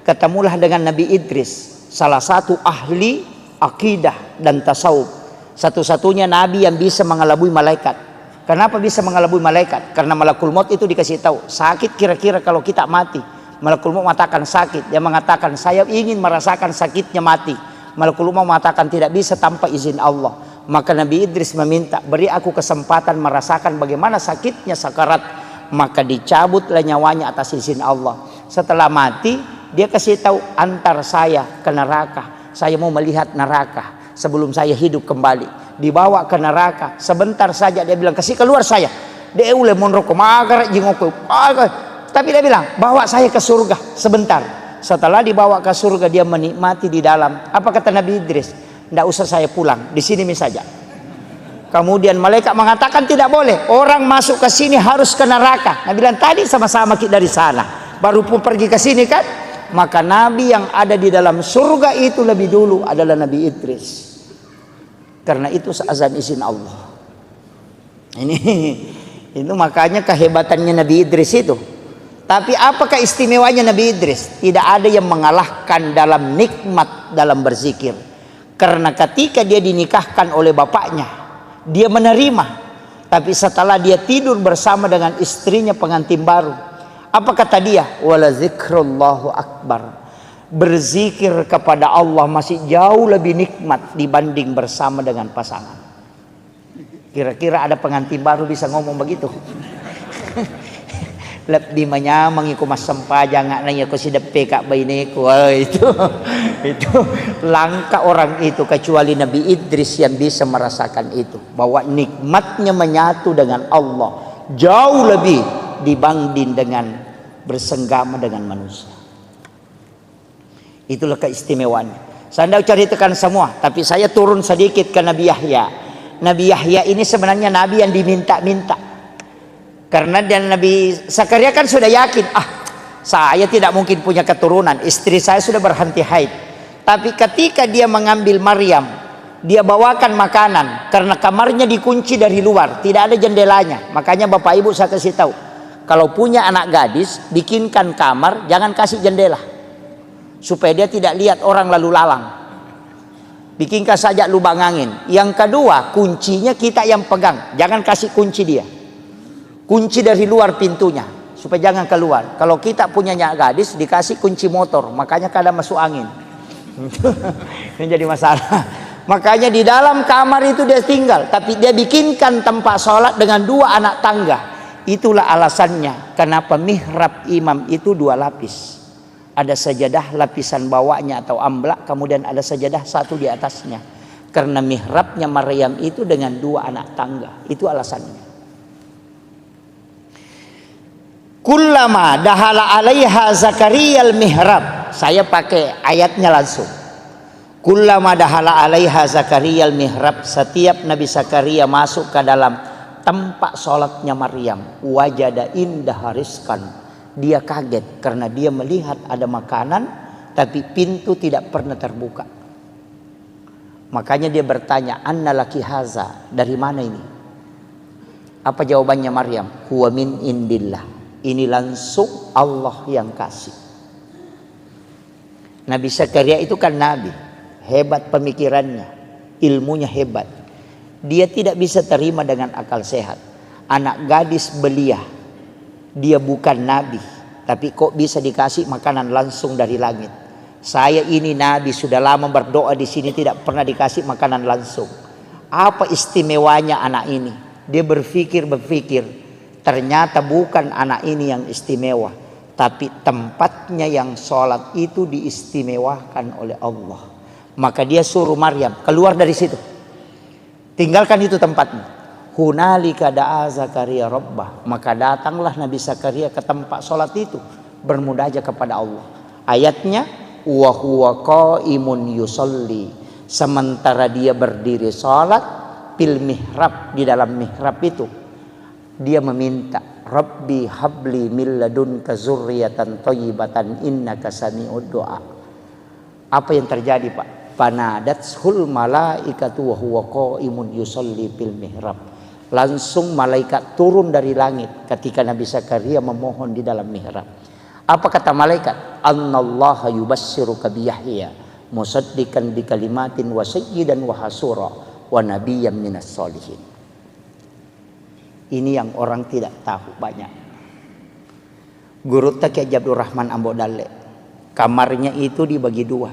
Ketemulah dengan Nabi Idris. Salah satu ahli akidah dan tasawuf. Satu-satunya Nabi yang bisa mengelabui malaikat. Kenapa bisa mengelabui malaikat? Karena malakul maut itu dikasih tahu. Sakit kira-kira kalau kita mati. Malakul maut mengatakan sakit. Dia mengatakan saya ingin merasakan sakitnya mati. Malakul maut mengatakan tidak bisa tanpa izin Allah. Maka Nabi Idris meminta, beri aku kesempatan merasakan bagaimana sakitnya sakarat. Maka dicabutlah nyawanya atas izin Allah. Setelah mati, dia kasih tahu, antar saya ke neraka. Saya mau melihat neraka sebelum saya hidup kembali. Dibawa ke neraka. Sebentar saja dia bilang, kasih keluar saya. Dia ule monroko magar jingoko. Tapi dia bilang, bawa saya ke surga sebentar. Setelah dibawa ke surga, dia menikmati di dalam. Apa kata Nabi Idris? Tidak usah saya pulang, di sini saja. Kemudian malaikat mengatakan tidak boleh. Orang masuk ke sini harus ke neraka. Nabi bilang tadi sama-sama kita dari sana. Baru pun pergi ke sini kan? Maka Nabi yang ada di dalam surga itu lebih dulu adalah Nabi Idris. Karena itu seazan izin Allah. Itu makanya kehebatannya Nabi Idris itu. Tapi apakah istimewanya Nabi Idris? Tidak ada yang mengalahkan dalam nikmat dalam berzikir. Karena ketika dia dinikahkan oleh bapaknya, dia menerima. Tapi setelah dia tidur bersama dengan istrinya pengantin baru, apa kata dia? Wala zikrullahu akbar. Berzikir kepada Allah masih jauh lebih nikmat dibanding bersama dengan pasangan. Kira-kira ada pengantin baru bisa ngomong begitu? Lep di manyamangi ku mas sempajang nanya ku sidap pekak bainiku. Itu langka orang itu kecuali Nabi Idris yang bisa merasakan itu, bahwa nikmatnya menyatu dengan Allah jauh lebih dibanding dengan bersenggama dengan manusia. Itulah keistimewaannya. Saya tidak ceritakan semua, tapi saya turun sedikit ke Nabi Yahya. Nabi Yahya ini sebenarnya nabi yang diminta-minta. Karena dan Nabi Zakaria kan sudah yakin, saya tidak mungkin punya keturunan, istri saya sudah berhenti haid. Tapi ketika dia mengambil Maryam, dia bawakan makanan karena kamarnya dikunci dari luar, tidak ada jendelanya. Makanya Bapak Ibu saya kasih tahu, kalau punya anak gadis, bikinkan kamar, jangan kasih jendela, supaya dia tidak lihat orang lalu lalang. Bikinkan saja lubang angin. Yang kedua, kuncinya kita yang pegang, jangan kasih kunci dia. Kunci dari luar pintunya supaya jangan keluar. Kalau kita punya anak gadis dikasih kunci motor, makanya kadang masuk angin. Ini jadi masalah. Makanya di dalam kamar itu dia tinggal, tapi dia bikinkan tempat sholat dengan 2 anak tangga. Itulah alasannya kenapa mihrab imam itu 2 lapis. Ada sajadah lapisan bawahnya atau amblak, kemudian ada sajadah 1 di atasnya. Karena mihrabnya Maryam itu dengan 2 anak tangga. Itu alasannya. Kullama dahala alaiha Zakaria al-mihrab. Saya pakai ayatnya langsung. Kullama dahala alaiha Zakaria al-mihrab. Setiap Nabi Zakaria masuk ke dalam tempat sholatnya Maryam, wajada indah rizqan. Dia kaget karena dia melihat ada makanan, tapi pintu tidak pernah terbuka. Makanya dia bertanya, anna laki haza, dari mana ini? Apa jawabannya Maryam? Huwa min indillah. Ini langsung Allah yang kasih. Nabi Zakaria itu kan nabi, hebat pemikirannya, ilmunya hebat. Dia tidak bisa terima dengan akal sehat. Anak gadis belia, dia bukan nabi, tapi kok bisa dikasih makanan langsung dari langit. Saya ini nabi, sudah lama berdoa di sini tidak pernah dikasih makanan langsung. Apa istimewanya anak ini? Dia berpikir. Ternyata bukan anak ini yang istimewa, tapi tempatnya yang sholat itu diistimewakan oleh Allah. Maka dia suruh Maryam keluar dari situ, tinggalkan itu tempatnya. Hunalika da'a Zakaria rabbah. Maka datanglah Nabi Zakaria ke tempat sholat itu, bermunajat kepada Allah. Ayatnya, wa huwa qaimun yusolli. Sementara dia berdiri sholat, fil mihrab, di dalam mihrab itu, dia meminta, Rabbi habli min ladunka zurriyatan thayyibatan innaka sami'ud du'a. Apa yang terjadi, Pak? Fanadathul malaikatu wa huwa qaimun yusolli fil mihrab. Langsung malaikat turun dari langit ketika Nabi Zakaria memohon di dalam mihrab. Apa kata malaikat? Annallaha yubassiruka bi Yahya musaddiqan bi kalimatin wa sayyidan wa hasura wa nabiyyan minas solihin. Ini yang orang tidak tahu banyak. Guru tak Kiai Abdul Rahman Ambo Dalle. Kamarnya itu dibagi dua.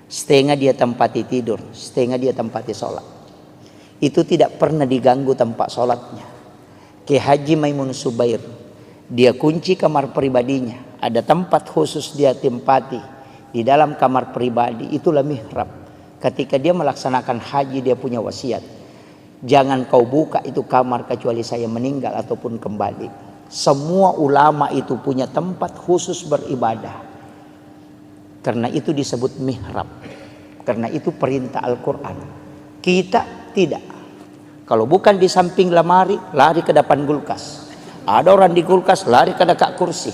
Setengah dia tempati tidur, setengah dia tempati sholat. Itu tidak pernah diganggu tempat sholatnya. Kiai Haji Maimun Subair, dia kunci kamar pribadinya. Ada tempat khusus dia tempati di dalam kamar pribadi, itulah mihrab. Ketika dia melaksanakan haji, dia punya wasiat, jangan kau buka itu kamar kecuali saya meninggal ataupun kembali. Semua ulama itu punya tempat khusus beribadah, karena itu disebut mihrab, karena itu perintah Al-Quran. Kita tidak. Kalau bukan di samping lemari, lari ke depan kulkas. Ada orang di kulkas, lari ke dekat kursi.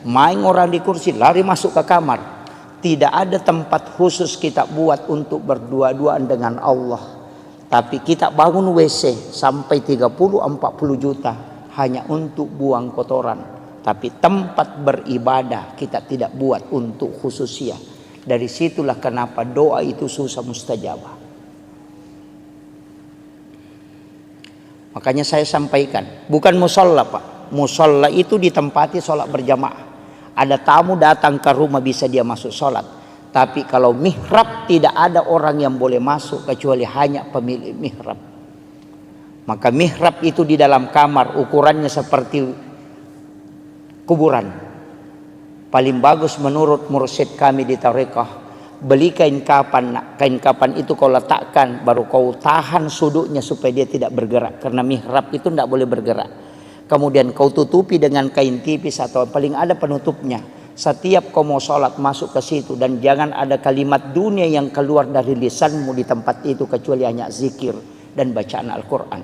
Main orang di kursi, lari masuk ke kamar. Tidak ada tempat khusus kita buat untuk berdua-duaan dengan Allah. Tapi kita bangun WC sampai 30-40 juta hanya untuk buang kotoran. Tapi tempat beribadah kita tidak buat untuk khususiah. Dari situlah kenapa doa itu susah mustajabah. Makanya saya sampaikan, bukan musola Pak. Musola itu ditempati sholat berjamaah. Ada tamu datang ke rumah bisa dia masuk sholat. Tapi kalau mihrab tidak ada orang yang boleh masuk kecuali hanya pemilik mihrab. Maka mihrab itu di dalam kamar ukurannya seperti kuburan. Paling bagus menurut mursyid kami di tarekah, beli kain kapan. Kain kapan itu kau letakkan, baru kau tahan sudutnya supaya dia tidak bergerak. Karena mihrab itu tidak boleh bergerak. Kemudian kau tutupi dengan kain tipis atau paling ada penutupnya. Setiap kau mau sholat masuk ke situ, dan jangan ada kalimat dunia yang keluar dari lisanmu di tempat itu kecuali hanya zikir dan bacaan Al-Quran.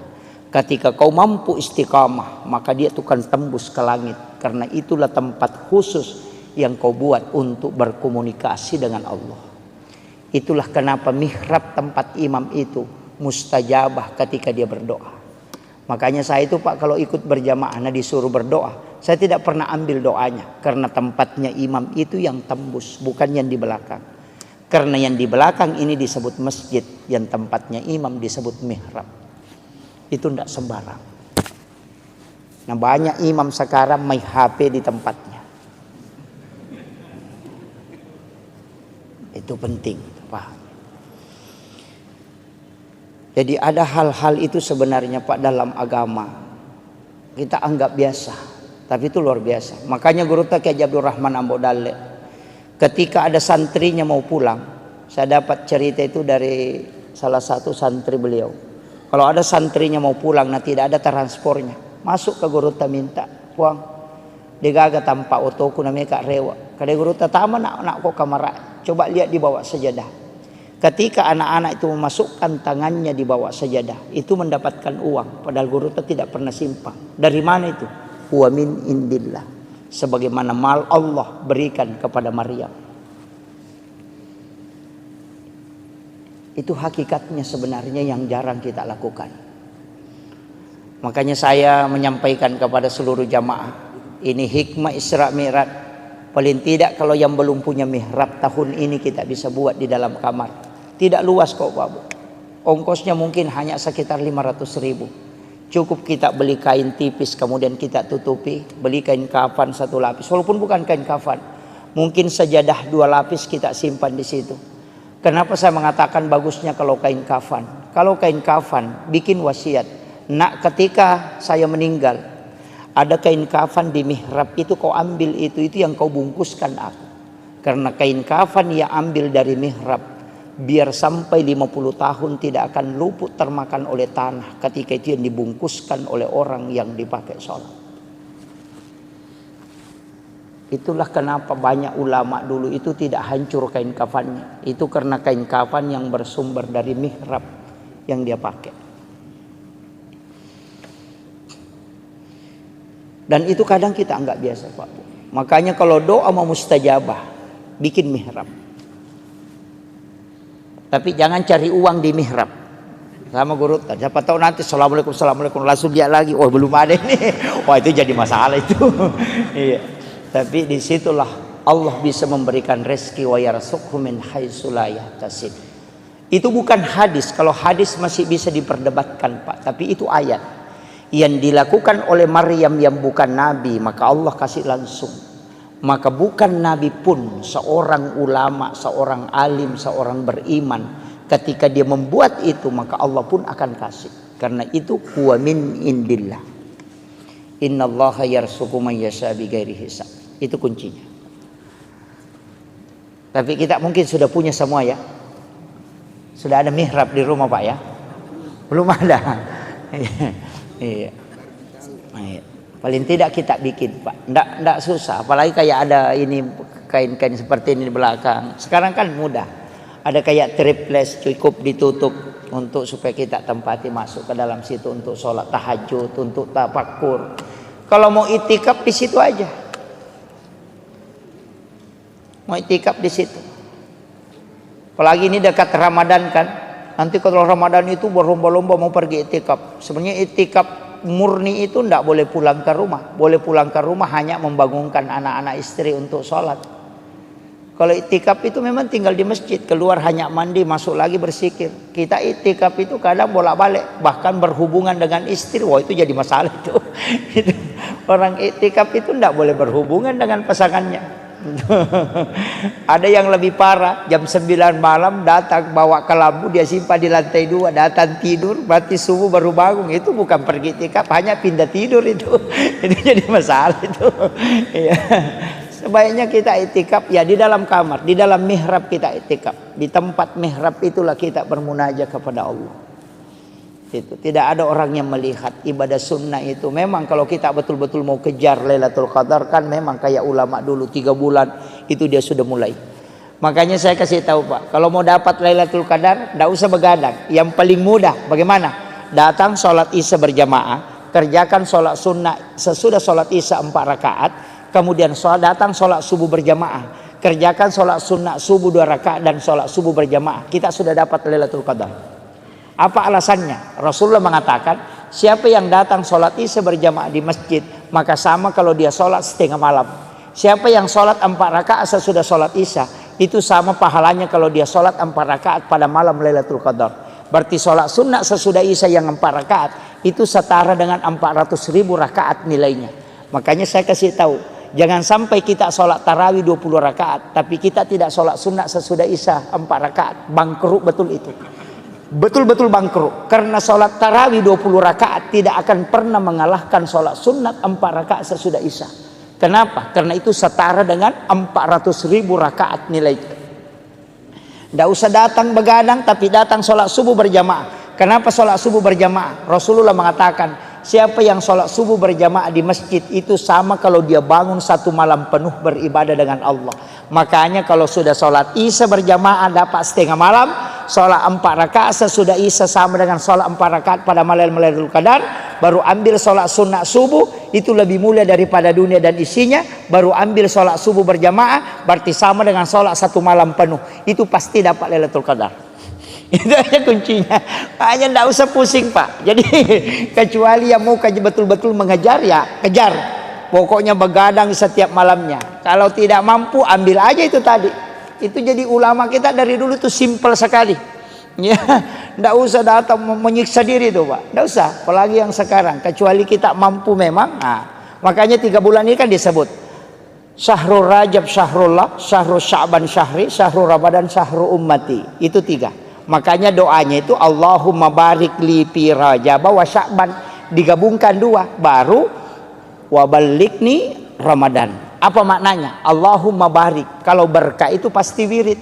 Ketika kau mampu istiqamah, maka dia itu akan tembus ke langit. Karena itulah tempat khusus yang kau buat untuk berkomunikasi dengan Allah. Itulah kenapa mihrab tempat imam itu mustajabah ketika dia berdoa. Makanya saya itu Pak kalau ikut berjamaah disuruh berdoa, saya tidak pernah ambil doanya. Karena tempatnya imam itu yang tembus, bukan yang di belakang. Karena yang di belakang ini disebut masjid, yang tempatnya imam disebut mihrab. Itu tidak sembarang. Nah banyak imam sekarang main HP di tempatnya. Itu penting Pak. Jadi ada hal-hal itu sebenarnya Pak dalam agama kita anggap biasa, tapi itu luar biasa. Makanya Guru Kiai Abdul Rahman Ambo Dalle, ketika ada santrinya mau pulang, saya dapat cerita itu dari salah satu santri beliau. Kalau ada santrinya mau pulang, nah tidak ada transportnya, masuk ke Guru minta puang, digaga tanpa otoku namanya Kak Rewa. Kada Guru tama nak kok kamar, coba lihat di bawah sajadah. Ketika anak-anak itu memasukkan tangannya di bawah sajadah, itu mendapatkan uang. Padahal Guru tidak pernah simpang. Dari mana itu? Wa min indillah. Sebagaimana mal Allah berikan kepada Maryam. Itu hakikatnya sebenarnya yang jarang kita lakukan. Makanya saya menyampaikan kepada seluruh jamaah, ini hikmah Isra Mi'raj. Paling tidak kalau yang belum punya mihrab tahun ini kita bisa buat di dalam kamar. Tidak luas kok Pak. Ongkosnya mungkin hanya sekitar 500.000. Cukup kita beli kain tipis kemudian kita tutupi. Beli kain kafan 1 lapis. Walaupun bukan kain kafan, mungkin sajadah 2 lapis kita simpan di situ. Kenapa saya mengatakan bagusnya kalau kain kafan? Kalau kain kafan bikin wasiat. Nak ketika saya meninggal, ada kain kafan di mihrab itu kau ambil itu yang kau bungkuskan aku. Karena kain kafan ia ambil dari mihrab, biar sampai 50 tahun tidak akan luput termakan oleh tanah ketika itu yang dibungkuskan oleh orang yang dipakai sholat. Itulah kenapa banyak ulama dulu itu tidak hancur kain kafannya. Itu karena kain kafan yang bersumber dari mihrab yang dia pakai. Dan itu kadang kita anggap biasa Pak. Makanya kalau doa mau mustajabah, bikin mihrab. Tapi jangan cari uang di mihrab. Sama Guru, siapa tahu nanti assalamualaikum langsung dia lagi. Oh belum ada ini. Wah itu jadi masalah itu. Iya. Tapi disitulah Allah bisa memberikan rezeki wa yarzuqhu min haitsu la yahtasib. Itu bukan hadis. Kalau hadis masih bisa diperdebatkan Pak. Tapi itu ayat. Yang dilakukan oleh Maryam yang bukan nabi, maka Allah kasih langsung. Maka bukan Nabi pun, seorang ulama, seorang alim, seorang beriman, ketika dia membuat itu maka Allah pun akan kasih. Karena itu huwa min indillah. Innallaha yarzuqu man yasha bighairi hisab. Itu kuncinya. Tapi kita mungkin sudah punya semua ya. Sudah ada mihrab di rumah Pak ya? Belum ada. Iya. Paling tidak kita bikin Pak. Nggak susah. Apalagi kayak ada ini kain-kain seperti ini di belakang. Sekarang kan mudah. Ada kayak triples cukup ditutup untuk supaya kita tempati masuk ke dalam situ untuk sholat tahajud, untuk tafakur. Kalau mau itikaf di situ aja. Mau itikaf di situ. Apalagi ini dekat Ramadan kan. Nanti kalau Ramadan itu berlomba-lomba mau pergi itikaf. Sebenarnya itikaf murni itu tidak boleh pulang ke rumah. Boleh pulang ke rumah hanya membangunkan anak-anak istri untuk sholat. Kalau itikaf itu memang tinggal di masjid, keluar hanya mandi, masuk lagi bersikir. Kita itikaf itu kadang bolak-balik, bahkan berhubungan dengan istri. Wah, itu jadi masalah itu. Orang itikaf itu tidak boleh berhubungan dengan pasangannya. Ada yang lebih parah, jam 9 malam datang bawa kelambu, dia simpan di lantai 2, datang tidur, berarti subuh baru bangun. Itu bukan pergi itikaf, hanya pindah tidur itu. Itu jadi masalah itu. Sebaiknya kita itikaf ya di dalam kamar, di dalam mihrab kita itikaf. Di tempat mihrab itulah kita bermunajat kepada Allah. Itu tidak ada orang yang melihat ibadah sunnah itu. Memang kalau kita betul-betul mau kejar Lailatul Qadar kan memang kayak ulama dulu 3 bulan itu dia sudah mulai. Makanya saya kasih tahu Pak, kalau mau dapat Lailatul Qadar tidak usah begadang. Yang paling mudah bagaimana? Datang sholat isya berjamaah, kerjakan sholat sunnah sesudah sholat isya 4 rakaat, kemudian datang sholat subuh berjamaah, kerjakan sholat sunnah subuh 2 rakaat dan sholat subuh berjamaah. Kita sudah dapat Lailatul Qadar. Apa alasannya? Rasulullah mengatakan, siapa yang datang sholat isya berjamaah di masjid, maka sama kalau dia sholat setengah malam. Siapa yang sholat 4 rakaat sesudah sholat isya, itu sama pahalanya kalau dia sholat 4 rakaat pada malam Lailatul Qadar. Berarti sholat sunnah sesudah isya yang 4 rakaat, itu setara dengan 400.000 rakaat nilainya. Makanya saya kasih tahu, jangan sampai kita sholat tarawih 20 rakaat, tapi kita tidak sholat sunnah sesudah isya 4 rakaat. Bangkrut betul itu. Betul-betul bangkrut. Karena sholat tarawih 20 rakaat tidak akan pernah mengalahkan sholat sunat 4 rakaat sesudah isya. Kenapa? Karena itu setara dengan 400.000 rakaat nilai. Tidak usah datang begadang, tapi datang sholat subuh berjamaah. Kenapa sholat subuh berjamaah? Rasulullah mengatakan, siapa yang sholat subuh berjamaah di masjid itu sama kalau dia bangun 1 malam penuh beribadah dengan Allah. Makanya kalau sudah sholat isya berjamaah dapat setengah malam, sholat 4 rakaat sesudah isya sama dengan sholat 4 rakaat pada malam Lailatul Qadar, baru ambil sholat sunnah subuh, itu lebih mulia daripada dunia dan isinya, baru ambil sholat subuh berjamaah, berarti sama dengan sholat 1 malam penuh, itu pasti dapat Lailatul Qadar. Itu aja kuncinya. Hanya tidak usah pusing Pak. Jadi kecuali yang mau betul-betul mengejar ya kejar. Pokoknya begadang setiap malamnya. Kalau tidak mampu ambil aja itu tadi. Itu jadi ulama kita dari dulu itu simpel sekali. Ya, tidak usah datang menyiksa diri tuh Pak. Tidak usah. Apalagi yang sekarang. Kecuali kita mampu memang. Nah, makanya 3 bulan ini kan disebut Syahrul Rajab Syahrullah, Syahrul Sya'ban Syahri, Syahrul Ramadan Syahrul Ummati. Itu 3. Makanya doanya itu Allahumma barik li fi Rajab wa Sya'ban, digabungkan 2 baru wa balikni Ramadan. Apa maknanya? Allahumma barik. Kalau berkah itu pasti wirid,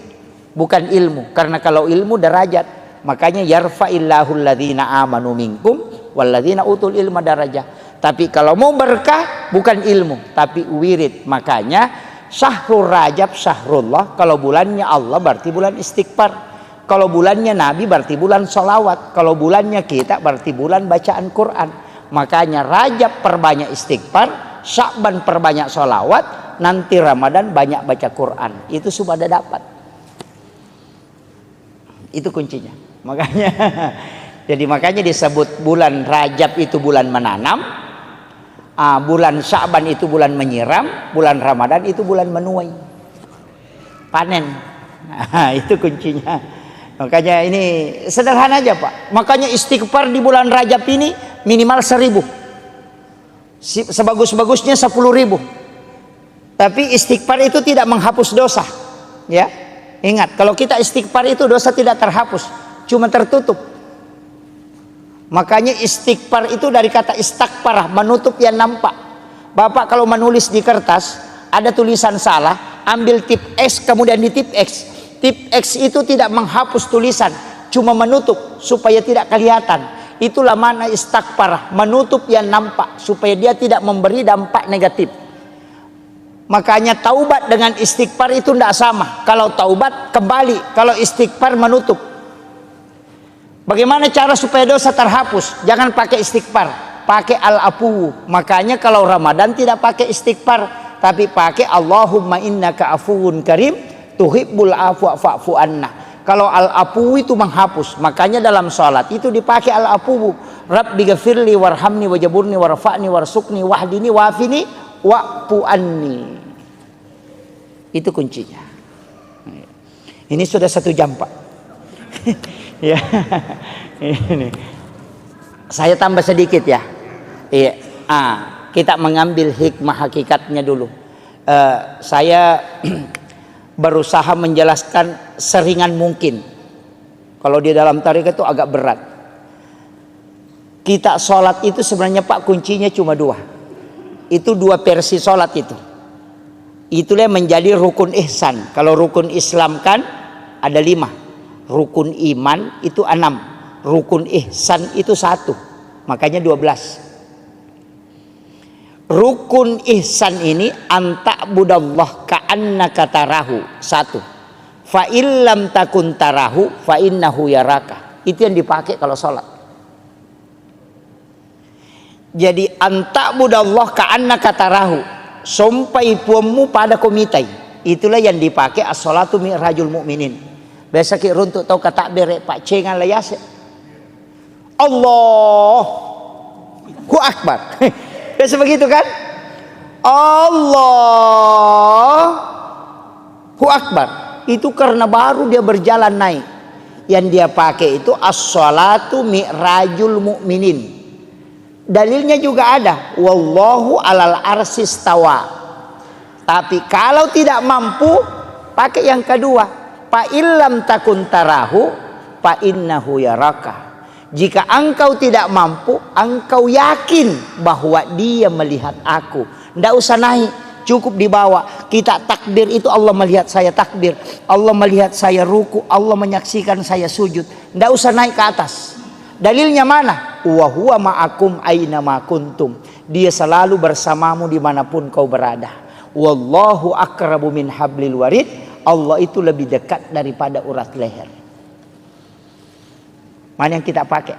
bukan ilmu. Karena kalau ilmu derajat. Makanya yarfa'illahu alladhina amanu minkum walladzina utul ilma darajah. Tapi kalau mau berkah bukan ilmu, tapi wirid. Makanya Syahrul Rajab Syahrullah, kalau bulannya Allah berarti bulan istighfar. Kalau bulannya Nabi berarti bulan sholawat. Kalau bulannya kita berarti bulan bacaan Quran. Makanya Rajab perbanyak istighfar, Sya'ban perbanyak sholawat, nanti Ramadan banyak baca Quran. Itu sudah ada dapat. Itu kuncinya. Makanya jadi makanya disebut bulan Rajab itu bulan menanam, bulan Sya'ban itu bulan menyiram, bulan Ramadan itu bulan menuai, panen. Itu kuncinya. Makanya ini sederhana aja Pak. Makanya istighfar di bulan Rajab ini minimal 1000. Sebagus-bagusnya 10.000. Tapi istighfar itu tidak menghapus dosa. Ya, ingat, kalau kita istighfar itu dosa tidak terhapus, cuma tertutup. Makanya istighfar itu dari kata istakparah, menutup yang nampak. Bapak kalau menulis di kertas, ada tulisan salah, ambil tip X kemudian di tip X. Tip X itu tidak menghapus tulisan, cuma menutup supaya tidak kelihatan. Itulah makna istakparah, menutup yang nampak supaya dia tidak memberi dampak negatif. Makanya taubat dengan istighfar itu tidak sama. Kalau taubat kembali, kalau istighfar menutup. Bagaimana cara supaya dosa terhapus? Jangan pakai istighfar, pakai al-afu. Makanya kalau Ramadan tidak pakai istighfar, tapi pakai Allahumma innaka afuwun karim tuhibbul afwa fa'fu anna. Kalau al-afu itu menghapus, makanya dalam sholat itu dipakai al-afu. Rabbi ghafirli warhamni wajaburni warfa'ni warsukni wahdini wafini wa'fu anni. Itu kuncinya. Ini sudah 1 jam, Pak. Ya. Ini. Saya tambah sedikit ya. Iya. Kita mengambil hikmah hakikatnya dulu. Saya berusaha menjelaskan seringan mungkin. Kalau di dalam tarekat itu agak berat. Kita sholat itu sebenarnya Pak kuncinya cuma 2. Itu 2 versi sholat itu. Itulah yang menjadi rukun ihsan. Kalau rukun Islam kan ada 5. Rukun iman itu 6. Rukun ihsan itu 1. Makanya 12. Rukun ihsan ini anta'budallah ka'annaka tarahu. 1. Fa illam takun tarahu fa innahu yaraka. Itu yang dipakai kalau sholat. Jadi anta'budallah ka'annaka tarahu. Sampai puamu pada komitai. Itulah yang dipakai as-salatu mi'rajul mu'minin. Biasa ki runtuk tau kata bere Pak Cengan layas. Allahu Akbar. Biasa begitu kan? Allahu Akbar. Itu karena baru dia berjalan naik. Yang dia pakai itu as-salatu mi'rajul mu'minin. Dalilnya juga ada, wallahu alal arsis tawa. Tapi kalau tidak mampu, pakai yang kedua, fa illam takun tarahu fa innahu yaraka. Jika engkau tidak mampu, engkau yakin bahwa dia melihat aku. Tidak usah naik, cukup dibawa. Kita takbir itu Allah melihat saya takbir, Allah melihat saya ruku, Allah menyaksikan saya sujud. Tidak usah naik ke atas. Dalilnya mana? Wa huwa ma'akum aina ma kuntum. Dia selalu bersamamu dimanapun kau berada. Wallahu akrabu min hablil warid. Allah itu lebih dekat daripada urat leher. Mana yang kita pakai?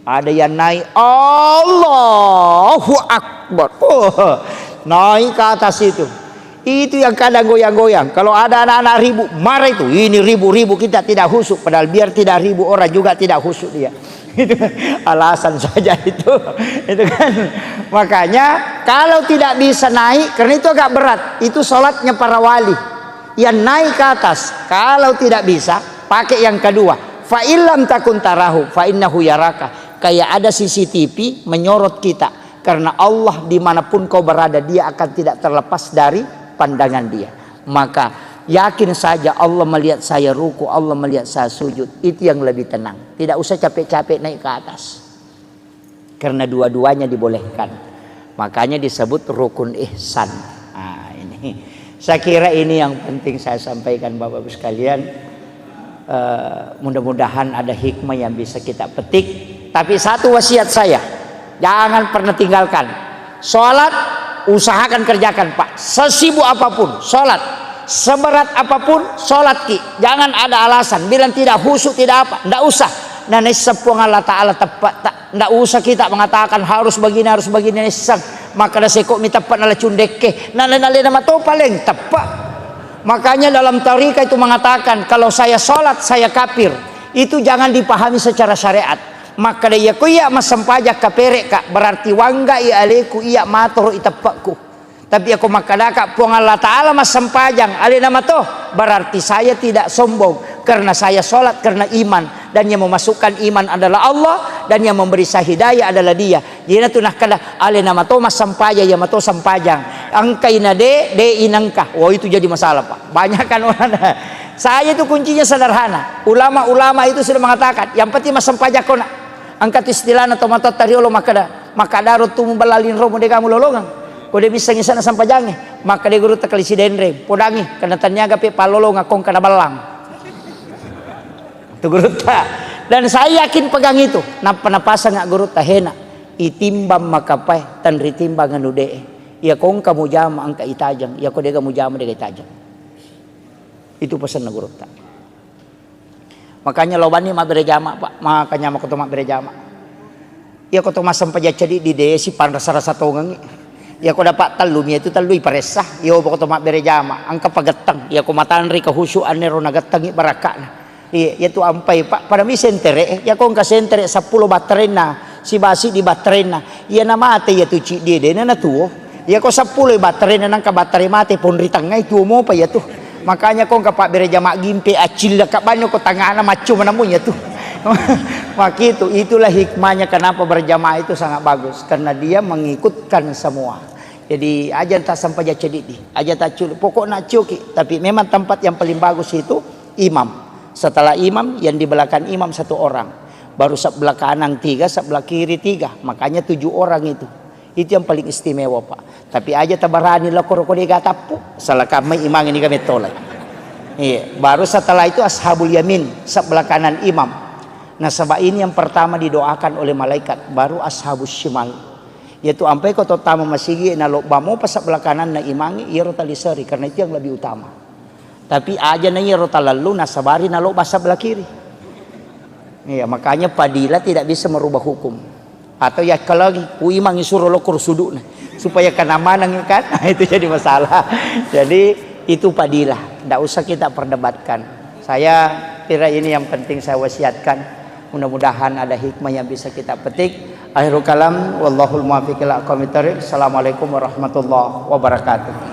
Ada yang naik Allahu Akbar. Naik ke atas itu. Itu yang kadang goyang-goyang. Kalau ada anak-anak ribu, marah itu. Ini ribu-ribu kita tidak khusyuk. Padahal biar tidak ribu orang juga tidak khusyuk dia. Itu alasan saja itu. Itu kan. Makanya kalau tidak bisa naik, karena itu agak berat. Itu sholatnya para wali. Yang naik ke atas. Kalau tidak bisa, pakai yang kedua. Fa illam takun tarahu fa innahu yaraka. Kayak ada CCTV menyorot kita. Karena Allah dimanapun kau berada, dia akan tidak terlepas dari pandangan dia. Maka yakin saja Allah melihat saya ruku, Allah melihat saya sujud. Itu yang lebih tenang. Tidak usah capek-capek naik ke atas. Karena dua-duanya dibolehkan. Makanya disebut rukun ihsan. Ini. Saya kira ini yang penting saya sampaikan Bapak-Ibu sekalian. Mudah-mudahan ada hikmah yang bisa kita petik. Tapi satu wasiat saya, jangan pernah tinggalkan. Sholat usahakan kerjakan Pak. Sesibuk apapun sholat, seberat apapun sholat ki. Jangan ada alasan bilang tidak khusyuk tidak apa. Tidak usah. Dan sepung Allah Ta'ala tepat. Tidak usah kita mengatakan harus begini nisang. Maka ada sekok mi tepat nala cundeke. Nala nama tu paling tepat. Makanya dalam tarekat itu mengatakan kalau saya sholat saya kafir. Itu jangan dipahami secara syariat. Maka dia kuya masempajak kaperek kak berarti wangga ia aleku ia matoro itapakku. Tapi aku makadaka puang Allah Ta'ala masempajang ale nama toh berarti saya tidak sombong karena saya sholat karena iman, dan yang memasukkan iman adalah Allah, dan yang memberi saya hidayah adalah Dia. Jadi tu nak kala ale nama to mas sampaya ya mato sampajang angkai na de inangka. Oh itu jadi masalah Pak. Banyak kan orang. Saya itu kuncinya sederhana. Ulama-ulama itu sudah mengatakan yang penting mas sampajak kona angkat istilahna to mato tariolo maka darut tu balalin romo de kamu lolongan. Kode bisa ngisana sampajangnya maka de guru takalisi denre podangi kana tanyaga pe palolo ngakong kana balang. Tu guru ta. Dan saya yakin pegang itu. Napasa ngak guru ta hena itimbang makapai tan ritimbang anu de. Ya kong kamu jama angka itajang, ya kode kamu jama de itajang. Itu pesan na guru ta. Makanya lobani ma berjama Pak, makanya ma kotoma berjama. Ya kotoma sampaja jadi di desi pan rasa-rasa tongang. Ya ko dapat talumi itu talui paresah yo ko toma berejama angka pagatang ya ko matanri kahusyuan nero nagatang barakana ya tu ampai Pak pada mi sentere ya ko ka sentere 10 baterena si basi di baterena ya na mate ya tu ci dia na tuo ya ko 10 baterena nang ka batere mate pon ritangai tuo mo pa ya tu makanya ko ka Pak berejama gimpe acil ka banyo ko tangana macu manamun ya tu. Maka itulah hikmahnya kenapa berjamaah itu sangat bagus, karena dia mengikutkan semua. Jadi aja tak sampai jadi aja tak culi pokok nak cuki, tapi memang tempat yang paling bagus itu imam. Setelah imam yang di belakang imam 1 orang, baru sebelah kanan 3, sebelah kiri 3, makanya 7 orang itu yang paling istimewa Pak. Tapi aja tabarani lah korokode gatapu salah kami imam ini kami tolak. Iya, baru setelah itu ashabul yamin sebelah kanan imam. Nah sebab ini yang pertama didoakan oleh malaikat, baru ashabus shimal. Yaitu ampai kau tamu masigi na lo bamo pasak belakanan na imangi iya rota lisari, karena itu yang lebih utama. Tapi aja na iya rota lalu na sabari na lo basa belah kiri. Iya, makanya padila tidak bisa merubah hukum. Atau ya kalau lagi uimang isuro lo kursudu nah, supaya kenamanang kan, nah, itu jadi masalah. Jadi itu padila, tidak usah kita perdebatkan. Saya kira ini yang penting saya wasiatkan. Mudah-mudahan ada hikmah yang bisa kita petik. Akhirul kalam wallahul muwaffiq ila aqwamit thoriq. Assalamualaikum warahmatullahi wabarakatuh.